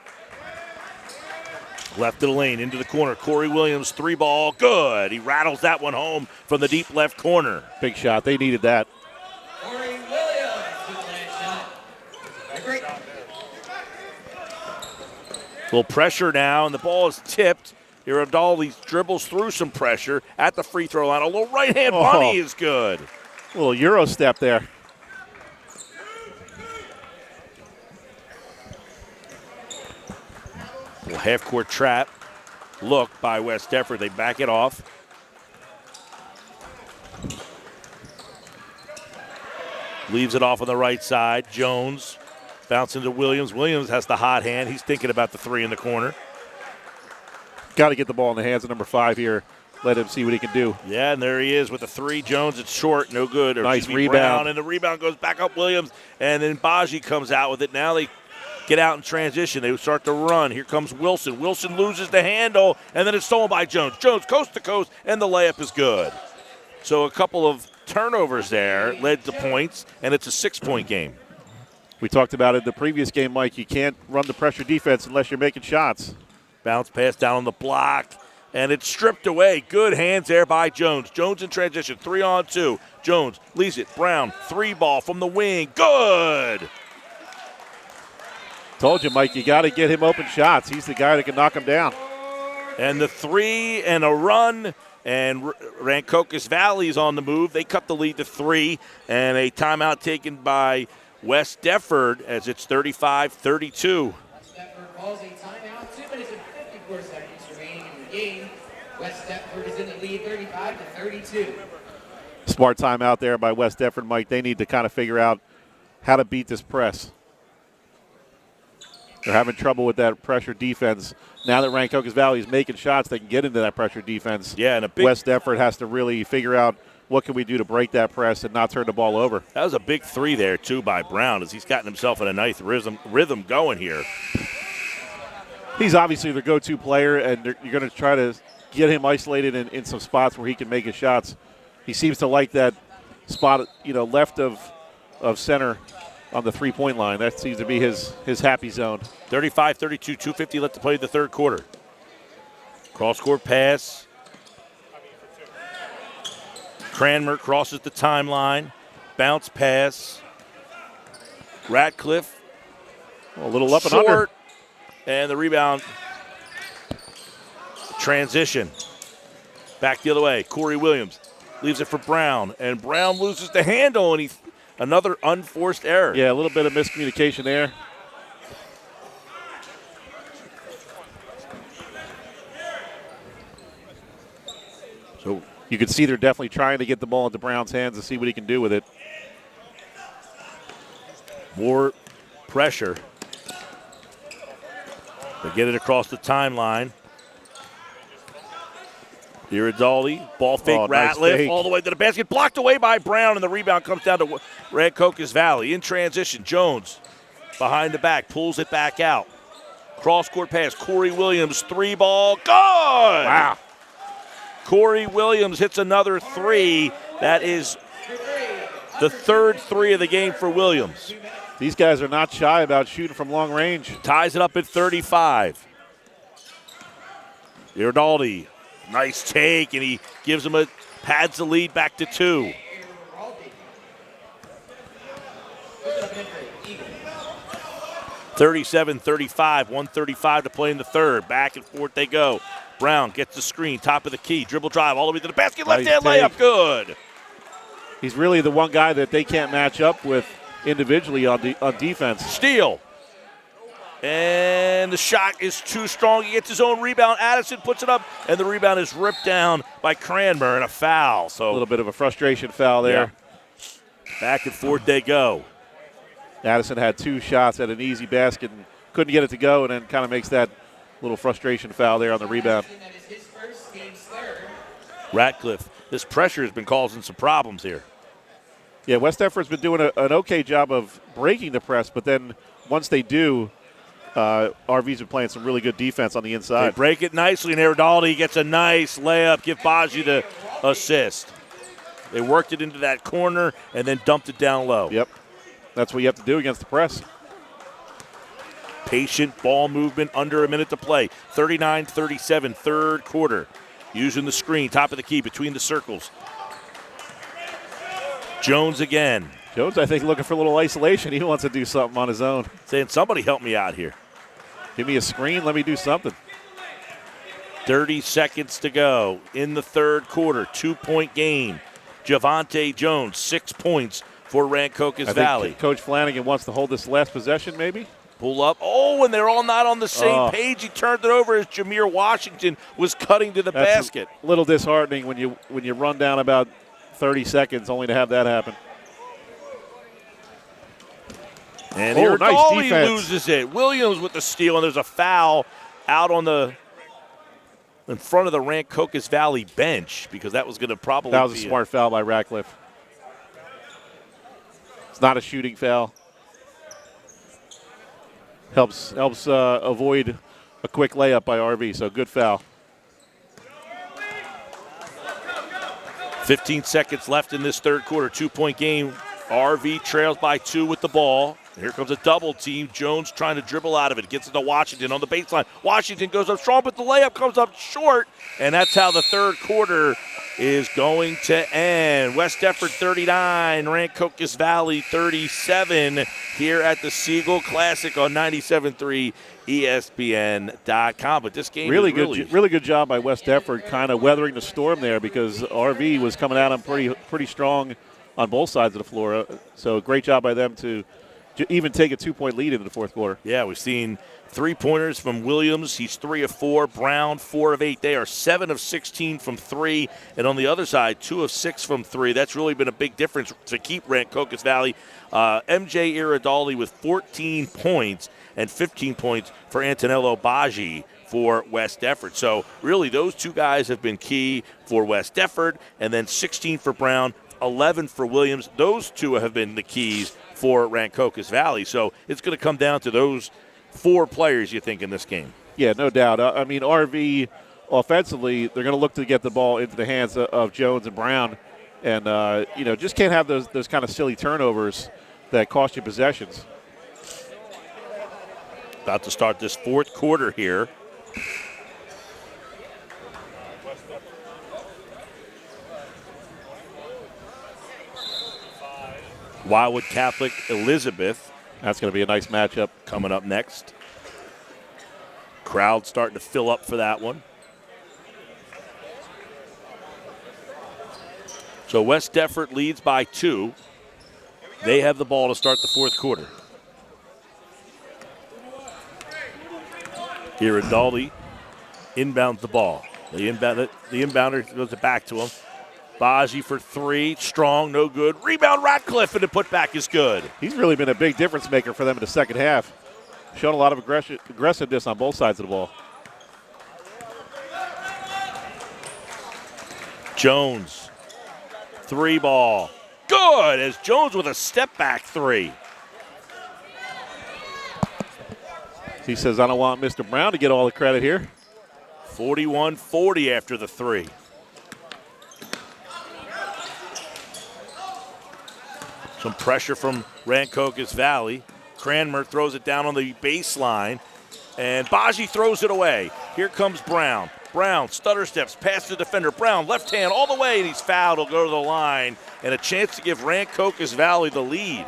Left of the lane, into the corner. Corey Williams, 3-ball, good. He rattles that one home from the deep left corner. Big shot, they needed that. Corey Williams with that shot. Great. Little pressure now, and the ball is tipped. Iridali dribbles through some pressure at the free throw line. A little right-hand bunny is good. A little Euro step there. Little half-court trap look by West Defford. They back it off. Leaves it off on the right side. Jones bouncing to Williams. Williams has the hot hand. He's thinking about the 3 in the corner. Got to get the ball in the hands of number 5 here. Let him see what he can do. Yeah, and there he is with the 3. Jones, it's short, no good. Nice rebound. Brown, and the rebound goes back up Williams, and then Baji comes out with it. Now they get out in transition. They start to run. Here comes Wilson. Wilson loses the handle, and then it's stolen by Jones. Jones coast to coast, and the layup is good. So a couple of turnovers there led to points, and it's a 6-point game. We talked about it in the previous game, Mike. You can't run the pressure defense unless you're making shots. Bounce pass down on the block, and it's stripped away. Good hands there by Jones. Jones in transition, 3-on-2. Jones leaves it. Brown, 3-ball from the wing. Good. Told you, Mike, you got to get him open shots. He's the guy that can knock him down. And the 3 and a run, and Rancocas Valley is on the move. They cut the lead to 3, and a timeout taken by West Defford as it's 35-32. West Defford calls a timeout. 2 minutes and 54 seconds remaining in the game. West Defford is in the lead 35-32. Smart timeout there by West Defford, Mike. They need to kind of figure out how to beat this press. They're having trouble with that pressure defense. Now that Rancocas Valley is making shots, they can get into that pressure defense. Yeah, and a big West Deptford has to really figure out what can we do to break that press and not turn the ball over. That was a big three there, too, by Brown, as he's gotten himself in a nice rhythm going here. He's obviously the go-to player, and you're going to try to get him isolated in some spots where he can make his shots. He seems to like that spot, left of center on the three-point line. That seems to be his happy zone. 35-32, 2:50 left to play the third quarter. Cross-court pass. Cranmer crosses the timeline. Bounce pass. Ratcliffe. A little up short, and under. And the rebound. Transition. Back the other way. Corey Williams leaves it for Brown. And Brown loses the handle, and another unforced error. Yeah, a little bit of miscommunication there. So you can see they're definitely trying to get the ball into Brown's hands to see what he can do with it. More pressure. They get it across the timeline. Iridaldi, ball fake, nice Ratliff, fake. all the way to the basket. Blocked away by Brown, and the rebound comes down to Rancocas Valley. In transition, Jones behind the back, pulls it back out. Cross-court pass, Corey Williams, three ball, good! Wow. Corey Williams hits another three. That is the third three of the game for Williams. These guys are not shy about shooting from long range. Ties it up at 35. Iridaldi, nice take, and he gives him pads the lead back to 2. 37-35, 1:35 to play in the third. Back and forth they go. Brown gets the screen, top of the key, dribble drive all the way to the basket, Nice left-hand take. layup, good. He's really the one guy that they can't match up with individually on defense. Steal. And the shot is too strong. He gets his own rebound. Addison puts it up, and the rebound is ripped down by Cranmer, and a foul. So A little bit of a frustration foul there. Yeah. Back and forth they go. Addison had 2 shots at an easy basket and couldn't get it to go, and then kind of makes that little frustration foul there on the rebound. Ratcliffe, this pressure has been causing some problems here. Yeah, West Deptford's been doing an okay job of breaking the press, but then once they do, RV's been playing some really good defense on the They inside. break it nicely, and Iridaldi gets a nice layup. Give Baji the assist. They worked it into that corner and then dumped it down low. Yep. That's what you have to do against the press. Patient ball movement, under a minute to play. 39-37, third quarter. Using the screen, top of the key, between the circles. Jones again. Jones, I think, looking for a little isolation. He wants to do something on his own. Saying, somebody help me out here. Give me a screen. Let me do something. 30 seconds to go in the third quarter. 2-point game. Javante Jones, 6 points for Rancocas I Valley. think Coach Flanagan wants to hold this last possession, maybe. Pull up. Oh, and they're all not on the same page. He turned it over as Jameer Washington was cutting to the basket. A little disheartening when you run down about 30 seconds only to have that happen. And nice he defense. loses it. Williams with the steal, and there's a foul out in front of the Rancocas Valley bench, because that was going to probably That was a be smart foul by Ratcliffe. It's not a shooting foul. Helps avoid a quick layup by RV, so good foul. 15 seconds left in this third quarter. 2-point game. RV trails by 2 with the ball. Here comes a double team. Jones trying to dribble out of it. Gets it to Washington on the baseline. Washington goes up strong, but the layup comes up short. And that's how the third quarter is going to end. West Deptford 39, Rancocas Valley 37 here at the Siegel Classic on 97.3 ESPN.com. But this game really is good job by West Deptford, kind of weathering the storm there, because RV was coming at them pretty strong on both sides of the floor. So great job by them to even take a 2-point lead in the fourth quarter. Yeah, we've seen 3-pointers from Williams. He's 3 of 4. Brown, 4 of 8. They are 7 of 16 from 3. And on the other side, 2 of 6 from 3. That's really been a big difference to keep Rancocas Valley. MJ Iridaldi with 14 points and 15 points for Antonello Baggi for West Defford. So really those two guys have been key for West Defford, and then 16 for Brown, 11 for Williams. Those two have been the keys for Rancocas Valley. So it's going to come down to those 4 players, you think, in this game. Yeah, no doubt. I mean, RV offensively, they're going to look to get the ball into the hands of Jones and Brown, and just can't have those kind of silly turnovers that cost you possessions. About to start this fourth quarter here. Wildwood Catholic Elizabeth. That's going to be a nice matchup. Coming up next. Crowd starting to fill up for that one. So West Defford leads by 2. They have the ball to start the fourth quarter. Iridaldi inbounds the ball. The inbounder goes it back to him. Baggi for 3, strong, no good. Rebound Ratcliffe, and the putback is good. He's really been a big difference maker for them in the second half. Shown a lot of aggressiveness on both sides of the ball. Jones, 3 ball. Good, as Jones with a step-back 3. He says, I don't want Mr. Brown to get all the credit here. 41-40 after the 3. Some pressure from Rancocas Valley. Cranmer throws it down on the baseline, and Baggi throws it away. Here comes Brown. Brown stutter steps past the defender. Brown left hand all the way, and he's fouled. He'll go to the line, and a chance to give Rancocas Valley the lead.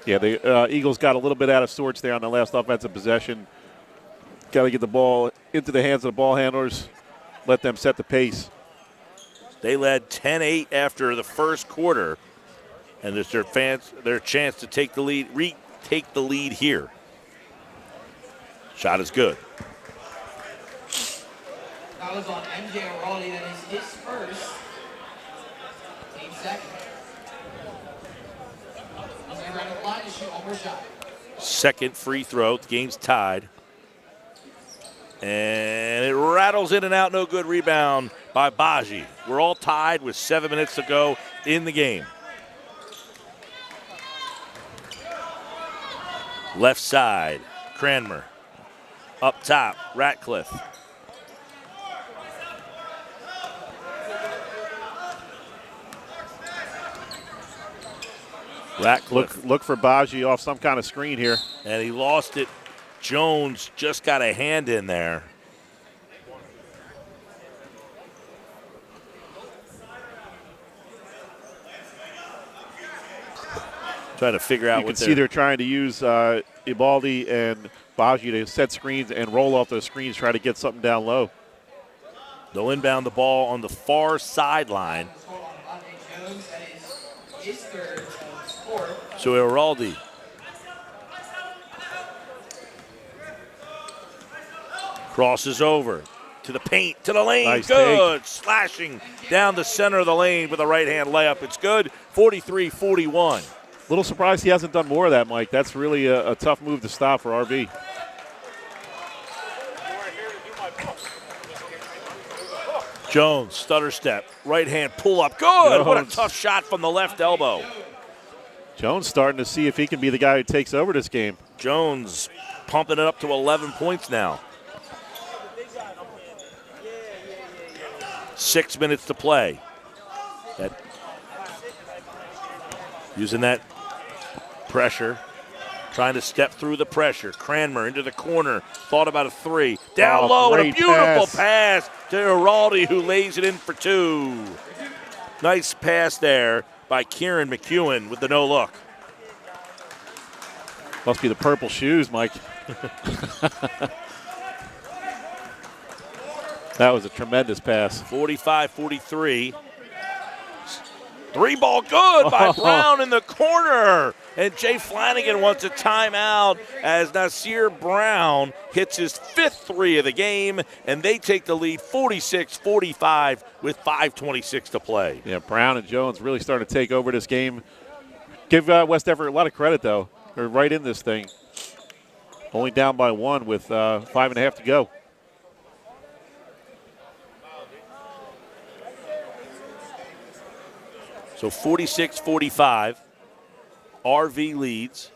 Yeah, the Eagles got a little bit out of sorts there on the last offensive possession. Got to get the ball into the hands of the ball handlers, let them set the pace. They led 10-8 after the first quarter, and it's their chance to take the lead, retake the lead here. Shot is good. That was on MJ O'Reilly. That is his first. Team second. He's going to run a line to shoot one more shot. Second free throw. The game's tied. And it rattles in and out. No good. Rebound by Baggi. We're all tied with 7 minutes to go in the game. Left side, Cranmer. Up top, Ratcliffe. Ratcliffe. Look for Baggi off some kind of screen here. And he lost it. Jones just got a hand in there. Trying to figure out what you can see they're trying to use Ibaldi and Baggi to set screens and roll off those screens, try to get something down low. They'll inbound the ball on the far sideline. So Iraldi. Crosses over to the paint, to the lane. Nice good. take. Slashing down the center of the lane with a right-hand layup. It's good. 43-41. Little surprised he hasn't done more of that, Mike. That's really a tough move to stop for RV. Jones, stutter step, right hand pull up. Good. What a tough shot from the left elbow. Jones starting to see if he can be the guy who takes over this game. Jones pumping it up to 11 points now. 6 minutes to play. Using that pressure, trying to step through the pressure. Cranmer into the corner, thought about a 3. Down low, and a beautiful pass to Iraldi, who lays it in for 2. Nice pass there by Kieran McEwen with the no look. Must be the purple shoes, Mike. That was a tremendous pass. 45-43. 3 ball good by Brown in the corner. And Jay Flanagan wants a timeout as Nasir Brown hits his 5th 3 of the game, and they take the lead 46-45 with 5:26 to play. Yeah, Brown and Jones really starting to take over this game. Give West Defford a lot of credit, though. They're right in this thing. Only down by 1 with 5.5 to go. So 46-45, RV leads.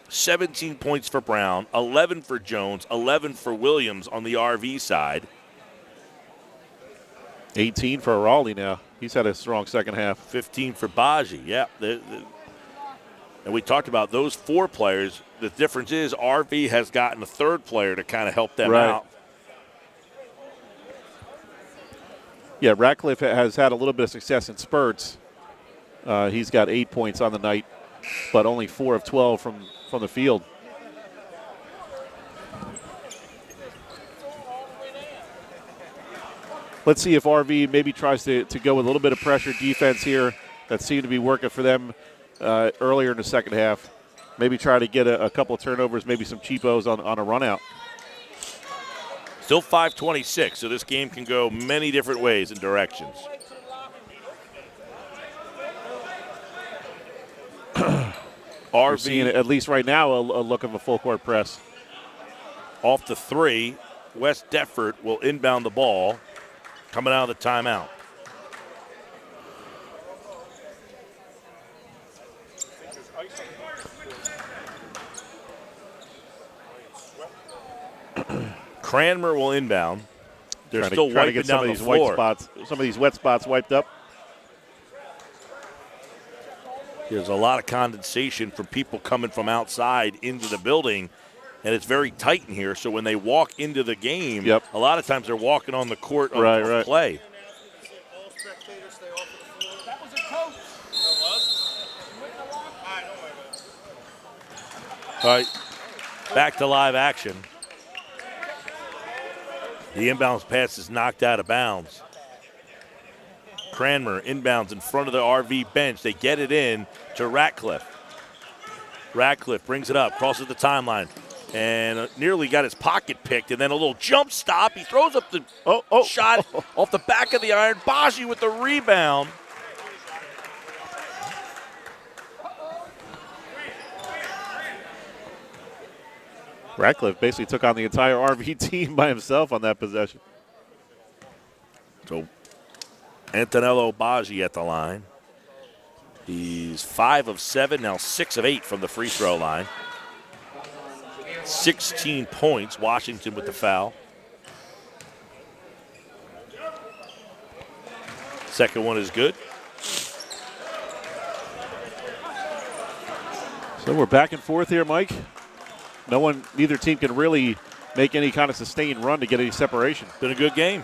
17 points for Brown, 11 for Jones, 11 for Williams on the RV side. 18 for Raleigh now. He's had a strong second half. 15 for Baji, yeah. And we talked about those 4 players. The difference is RV has gotten a 3rd player to kind of help them out. Yeah, Ratcliffe has had a little bit of success in spurts. He's got 8 points on the night, but only 4 of 12 from the field. Let's see if RV maybe tries to go with a little bit of pressure defense here. That seemed to be working for them earlier in the second half. Maybe try to get a couple of turnovers, maybe some cheapos on a run out. Still 5:26, so this game can go many different ways and directions. We're seeing, at least right now, a look of a full court press. Off the 3, West Defford will inbound the ball coming out of the timeout. Cranmer will inbound. They're still trying to wiping get some down of the these floor. some of these wet spots wiped up. There's a lot of condensation from people coming from outside into the building, and it's very tight in here. So when they walk into the game, a lot of times they're walking on the court of play. All right, back to live action. The inbounds pass is knocked out of bounds. Cranmer inbounds in front of the RV bench. They get it in to Ratcliffe. Ratcliffe brings it up, crosses the timeline, and nearly got his pocket picked, and then a little jump stop. He throws up the shot off the back of the iron. Baji with the rebound. Ratcliffe basically took on the entire RV team by himself on that possession. So Antonello Baji at the line. He's 5 of 7, now 6 of 8 from the free throw line. 16 points, Washington with the foul. Second one is good. So we're back and forth here, Mike. Neither team can really make any kind of sustained run to get any separation. Been a good game.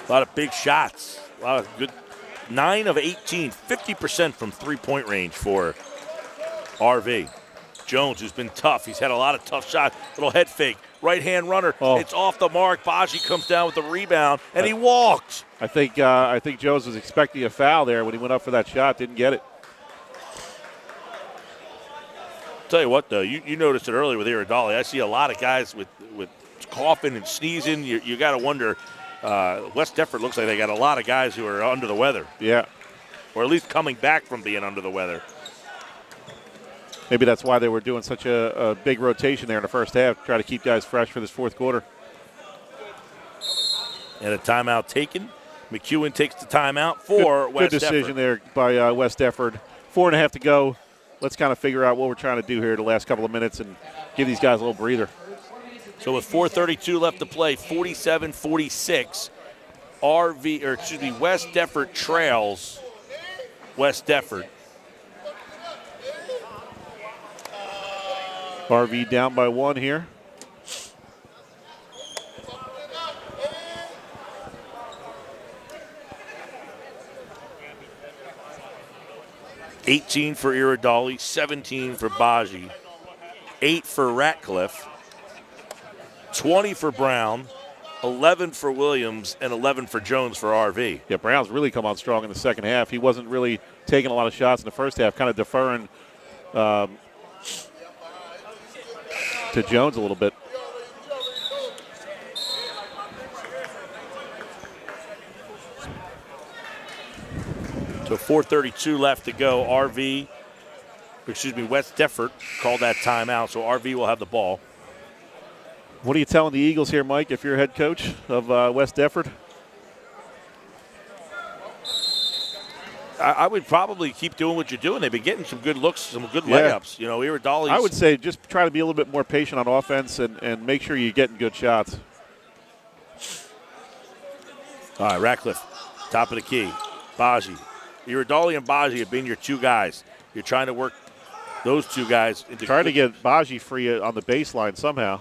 A lot of big shots. A lot of good. 9 of 18, 50% from three-point range for RV. Jones, who's been tough. He's had a lot of tough shots. Little head fake. Right-hand runner. It's off the mark. Baji comes down with the rebound, and he walked. I think Jones was expecting a foul there when he went up for that shot. Didn't get it. Tell you what, though, you noticed it earlier with Iridali. I see a lot of guys with coughing and sneezing. You got to wonder. West Defford looks like they got a lot of guys who are under the weather. Yeah. Or at least coming back from being under the weather. Maybe that's why they were doing such a big rotation there in the first half, to try to keep guys fresh for this fourth quarter. And a timeout taken. McEwen takes the timeout for West Defford. Good decision there by West Defford. 4.5 to go. Let's kind of figure out what we're trying to do here the last couple of minutes and give these guys a little breather. So with 4:32 left to play, 47-46, West Defford trails West Defford. RV down by 1 here. $18 for Iridali, 17 for Baji, 8 for Ratcliffe, 20 for Brown, 11 for Williams, and 11 for Jones for RV. Yeah, Brown's really come on strong in the second half. He wasn't really taking a lot of shots in the first half, kind of deferring to Jones a little bit. So 4:32 left to go. West Deptford called that timeout, so RV will have the ball. What are you telling the Eagles here, Mike, if you're head coach of West Deptford? I would probably keep doing what you're doing. They've been getting some good looks, some good layups. You know, Iridali's. I would say just try to be a little bit more patient on offense and make sure you're getting good shots. All right, Ratcliffe, top of the key. Baji. Iridali and Baji have been your two guys. You're trying to work those two guys into. Trying to get Baji free on the baseline somehow.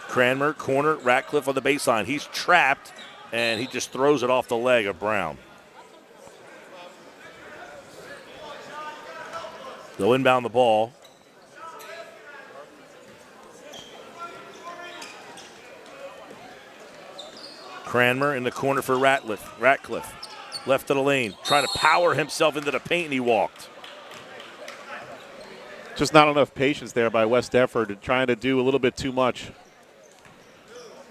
Cranmer, corner, Ratcliffe on the baseline. He's trapped, and he just throws it off the leg of Brown. They'll inbound the ball. Cranmer in the corner for Ratcliffe. Left of the lane, trying to power himself into the paint, and he walked. Just not enough patience there by West Deptford and trying to do a little bit too much.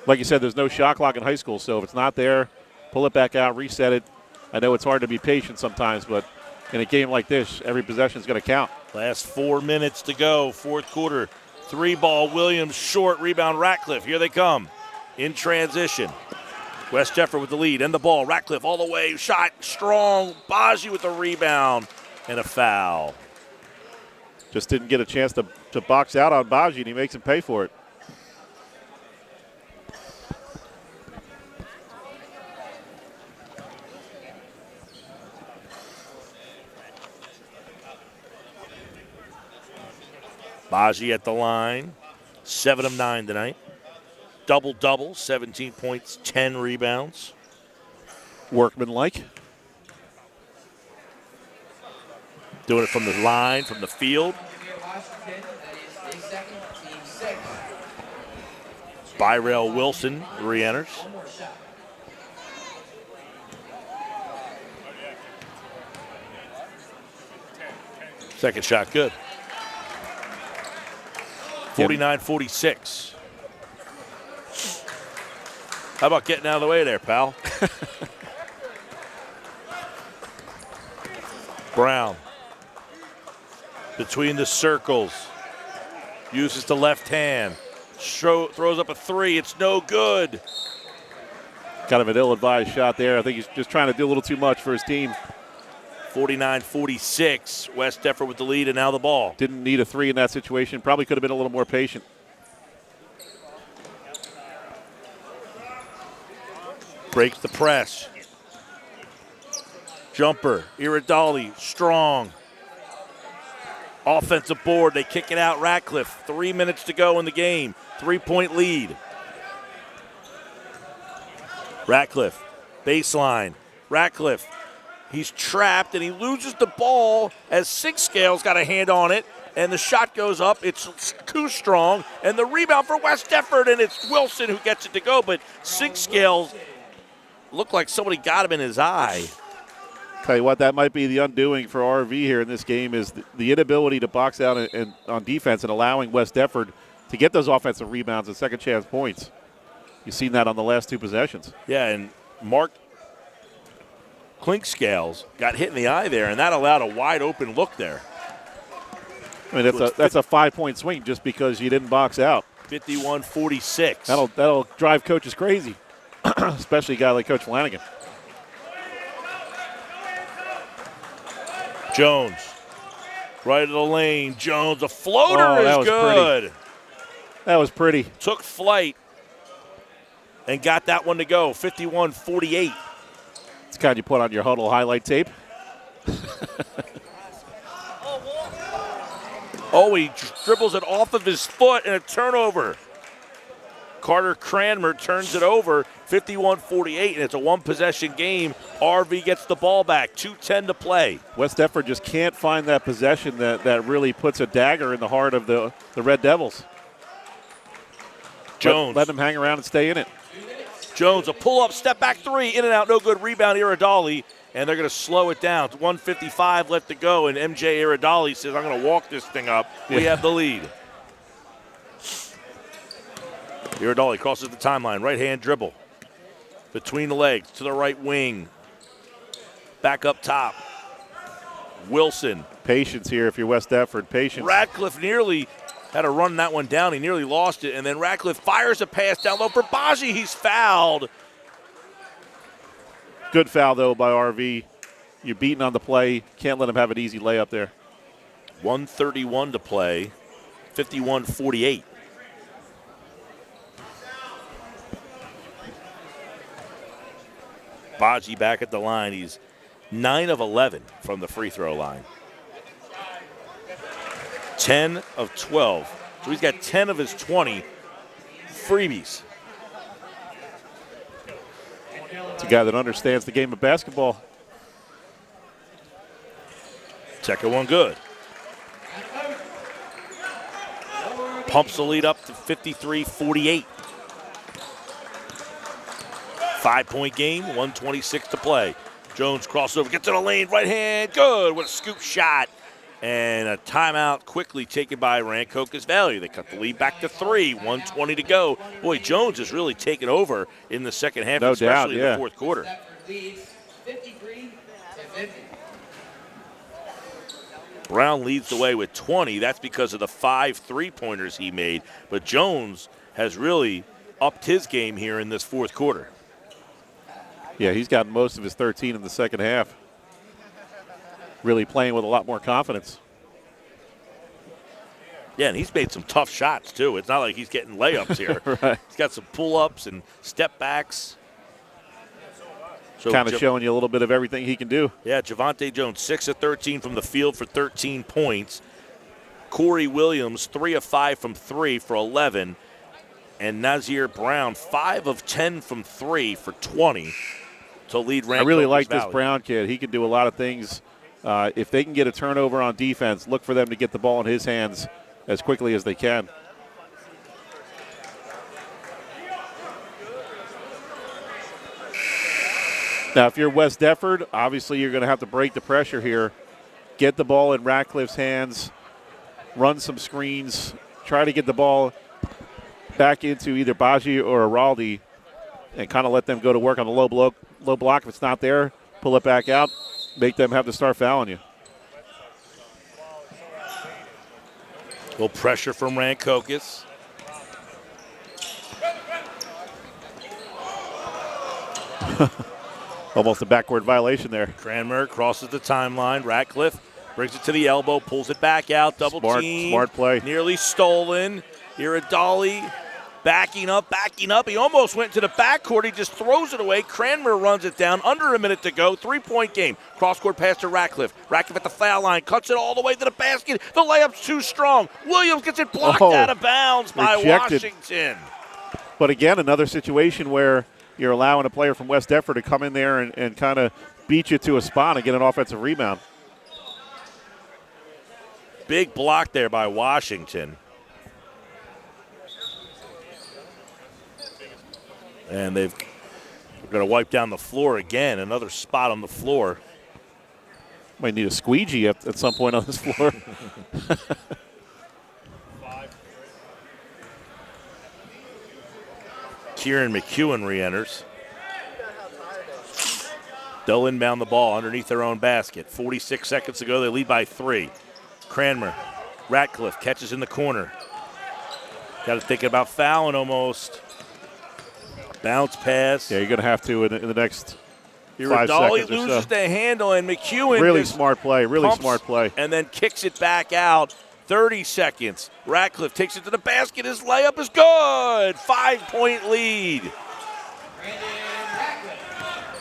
Like you said, there's no shot clock in high school, so if it's not there, pull it back out, reset it. I know it's hard to be patient sometimes, but in a game like this, every possession is going to count. Last 4 minutes to go, fourth quarter. 3-ball, Williams short, rebound Ratcliffe. Here they come in transition. West Deptford with the lead and the ball. Ratcliffe all the way, shot strong. Baji with the rebound and a foul. Just didn't get a chance to box out on Baji, and he makes him pay for it. Baji at the line, 7 of 9 tonight. Double-double, 17 points, 10 rebounds. Workman-like. Doing it from the line, from the field. Byrell Wilson re-enters. Second shot good. 49-46. How about getting out of the way there, pal? Brown. Between the circles. Uses the left hand. Throws up a three. It's no good. Kind of an ill-advised shot there. I think he's just trying to do a little too much for his team. 49-46. West Deptford with the lead and now the ball. Didn't need a three in that situation. Probably could have been a little more patient. Breaks the press. Jumper. Iridali, strong. Offensive board. They kick it out. Ratcliffe. 3 minutes to go in the game. 3-point lead. Ratcliffe. Baseline. Ratcliffe. He's trapped, and he loses the ball as Six Scales got a hand on it, and the shot goes up. It's too strong, and the rebound for West Deptford, and it's Wilson who gets it to go, but Six Scales looked like somebody got him in his eye. Tell you what, that might be the undoing for RV here in this game is the inability to box out and on defense and allowing West Deptford to get those offensive rebounds and second chance points. You've seen that on the last two possessions. Yeah, and Mark Clinkscales got hit in the eye there, and that allowed a wide open look there. I mean, that's a 5-point swing just because you didn't box out. 51-46. That'll drive coaches crazy, especially a guy like Coach Flanagan. Jones, right of the lane. Jones, a floater is good. Pretty. That was pretty. Took flight and got that one to go. 51-48. It's the kind you put on your huddle highlight tape. Oh, he dribbles it off of his foot and a turnover. Carter Cranmer turns it over, 51-48, and it's a one-possession game. RV gets the ball back, 2:10 to play. West Deptford just can't find that possession that really puts a dagger in the heart of the Red Devils. Jones. Let them hang around and stay in it. Jones, a pull-up, step-back three, in and out, no good. Rebound, Iridali, and they're going to slow it down. It's 1:55 left to go, and MJ Iridali says, I'm going to walk this thing up. Yeah. We have the lead. Iridali crosses the timeline, right-hand dribble. Between the legs, to the right wing. Back up top. Wilson. Patience here if you're West Deptford. Patience. Radcliffe nearly had to run that one down. He nearly lost it, and then Radcliffe fires a pass down low for Baji. He's fouled. Good foul, though, by RV. You're beating on the play. Can't let him have an easy layup there. 1:31 to play. 51-48. Baji back at the line. He's 9 of 11 from the free throw line. 10 of 12. So he's got 10 of his 20 freebies. It's a guy that understands the game of basketball. Second one good. Pumps the lead up to 53-48. 5-point game, 1:26 to play. Jones crossover, gets to the lane, right hand, good. What a scoop shot. And a timeout quickly taken by RANCOCAS Valley. They cut the lead back to 3, 1:20 to go. Boy, Jones has really taken over in the second half, No especially doubt, in the fourth quarter. Leads 53-50. Brown leads the way with 20. That's because of the 5 3-pointers he made. But Jones has really upped his game here in this fourth quarter. Yeah, he's gotten most of his 13 in the second half. Really playing with a lot more confidence. Yeah, and he's made some tough shots, too. It's not like he's getting layups here. Right. He's got some pull-ups and step-backs. So Kind of showing you a little bit of everything he can do. Yeah, Javante Jones, 6 of 13 from the field for 13 points. Corey Williams, 3 of 5 from 3 for 11. And Nazir Brown, 5 of 10 from 3 for 20 to lead RANCOCAS I really like Valley. this Brown kid. He can do a lot of things. If they can get a turnover on defense, look for them to get the ball in his hands as quickly as they can. Now, if you're West Deptford, obviously you're going to have to break the pressure here. Get the ball in Ratcliffe's hands, run some screens, try to get the ball back into either Baji or Araldi and kind of let them go to work on the low block. If it's not there, pull it back out, make them have to start fouling you. Little pressure from RANCOCAS. Almost a backward violation there. Cranmer crosses the timeline. Ratcliffe brings it to the elbow, pulls it back out, double team. Smart play. Nearly stolen. Iridali backing up. He almost went to the backcourt. He just throws it away. Cranmer runs it down. Under a minute to go. 3-point game. Cross-court pass to Ratcliffe. Ratcliffe at the foul line. Cuts it all the way to the basket. The layup's too strong. Williams gets it blocked out of bounds by Washington. But again, another situation where you're allowing a player from West Deptford to come in there and kind of beat you to a spot and get an offensive rebound. Big block there by Washington. And they're going to wipe down the floor again. Another spot on the floor. Might need a squeegee at some point on this floor. Kieran McEwen re-enters. They'll inbound the ball underneath their own basket. 46 seconds to go. They lead by 3. Cranmer. Ratcliffe catches in the corner. Got to think about fouling almost. Bounce pass. Yeah, you're going to have to in the next 5 Iridali seconds or so. loses the handle, and McEwen Really smart play. Really pumps smart play. and then kicks it back out. 30 seconds. Ratcliffe takes it to the basket. His layup is good. 5-point lead.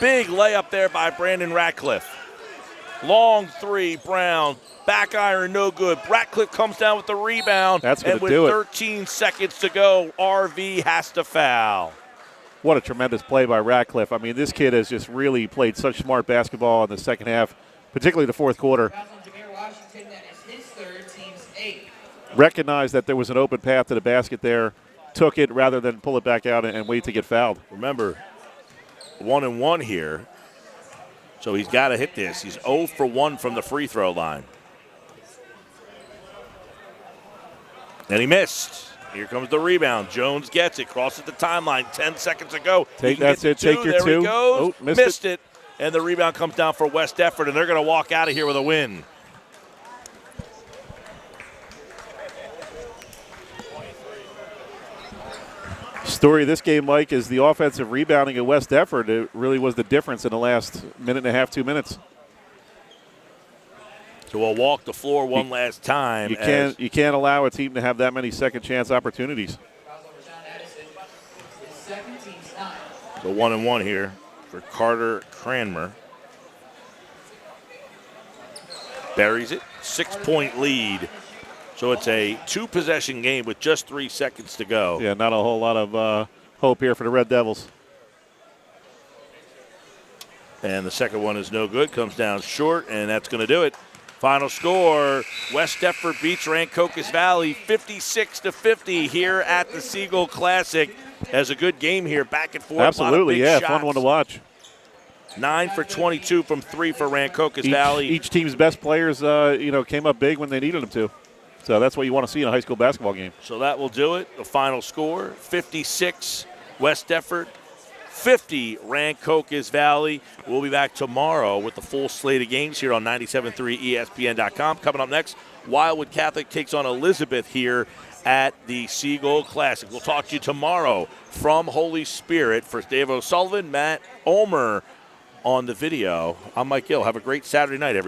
Big layup there by Brandon Ratcliffe. Long 3, Brown. Back iron, no good. Ratcliffe comes down with the rebound. That's going and to with do it. 13 seconds to go, RV has to foul. What a tremendous play by Ratcliffe. I mean, this kid has just really played such smart basketball in the second half, particularly the fourth quarter. Recognized that there was an open path to the basket there, took it rather than pull it back out and wait to get fouled. Remember, 1-and-1 here. So he's got to hit this. He's 0 for 1 from the free throw line. And he missed. Here comes the rebound. Jones gets it, crosses the timeline. 10 seconds ago. That's it. Take your there two. He goes. Oh, missed it. And the rebound comes down for West Deptford, and they're going to walk out of here with a win. Story of this game, Mike, is the offensive rebounding at West Deptford. It really was the difference in the last minute and a half, 2 minutes. So we'll walk the floor one last time. You can't allow a team to have that many second chance opportunities. So 1-1 here for Carter Cranmer. Buries it. 6-point lead. So it's a 2-possession game with just 3 seconds to go. Yeah, not a whole lot of hope here for the Red Devils. And the second one is no good. Comes down short, and that's going to do it. Final score, West Deptford beats Rancocas Valley 56-50 here at the Siegel Classic. Has a good game here, back and forth. Absolutely, yeah, shots. fun one to watch. 9 for 22 from 3 for Rancocas Valley. Each team's best players, came up big when they needed them to. So that's what you want to see in a high school basketball game. So that will do it. The final score, 56 West Deptford, 50 Rancocas Valley. We'll be back tomorrow with the full slate of games here on 97.3 ESPN.com. Coming up next, Wildwood Catholic takes on Elizabeth here at the Siegel Classic. We'll talk to you tomorrow from Holy Spirit. For Dave O'Sullivan, Matt Ulmer on the video. I'm Mike Gill. Have a great Saturday night, everybody.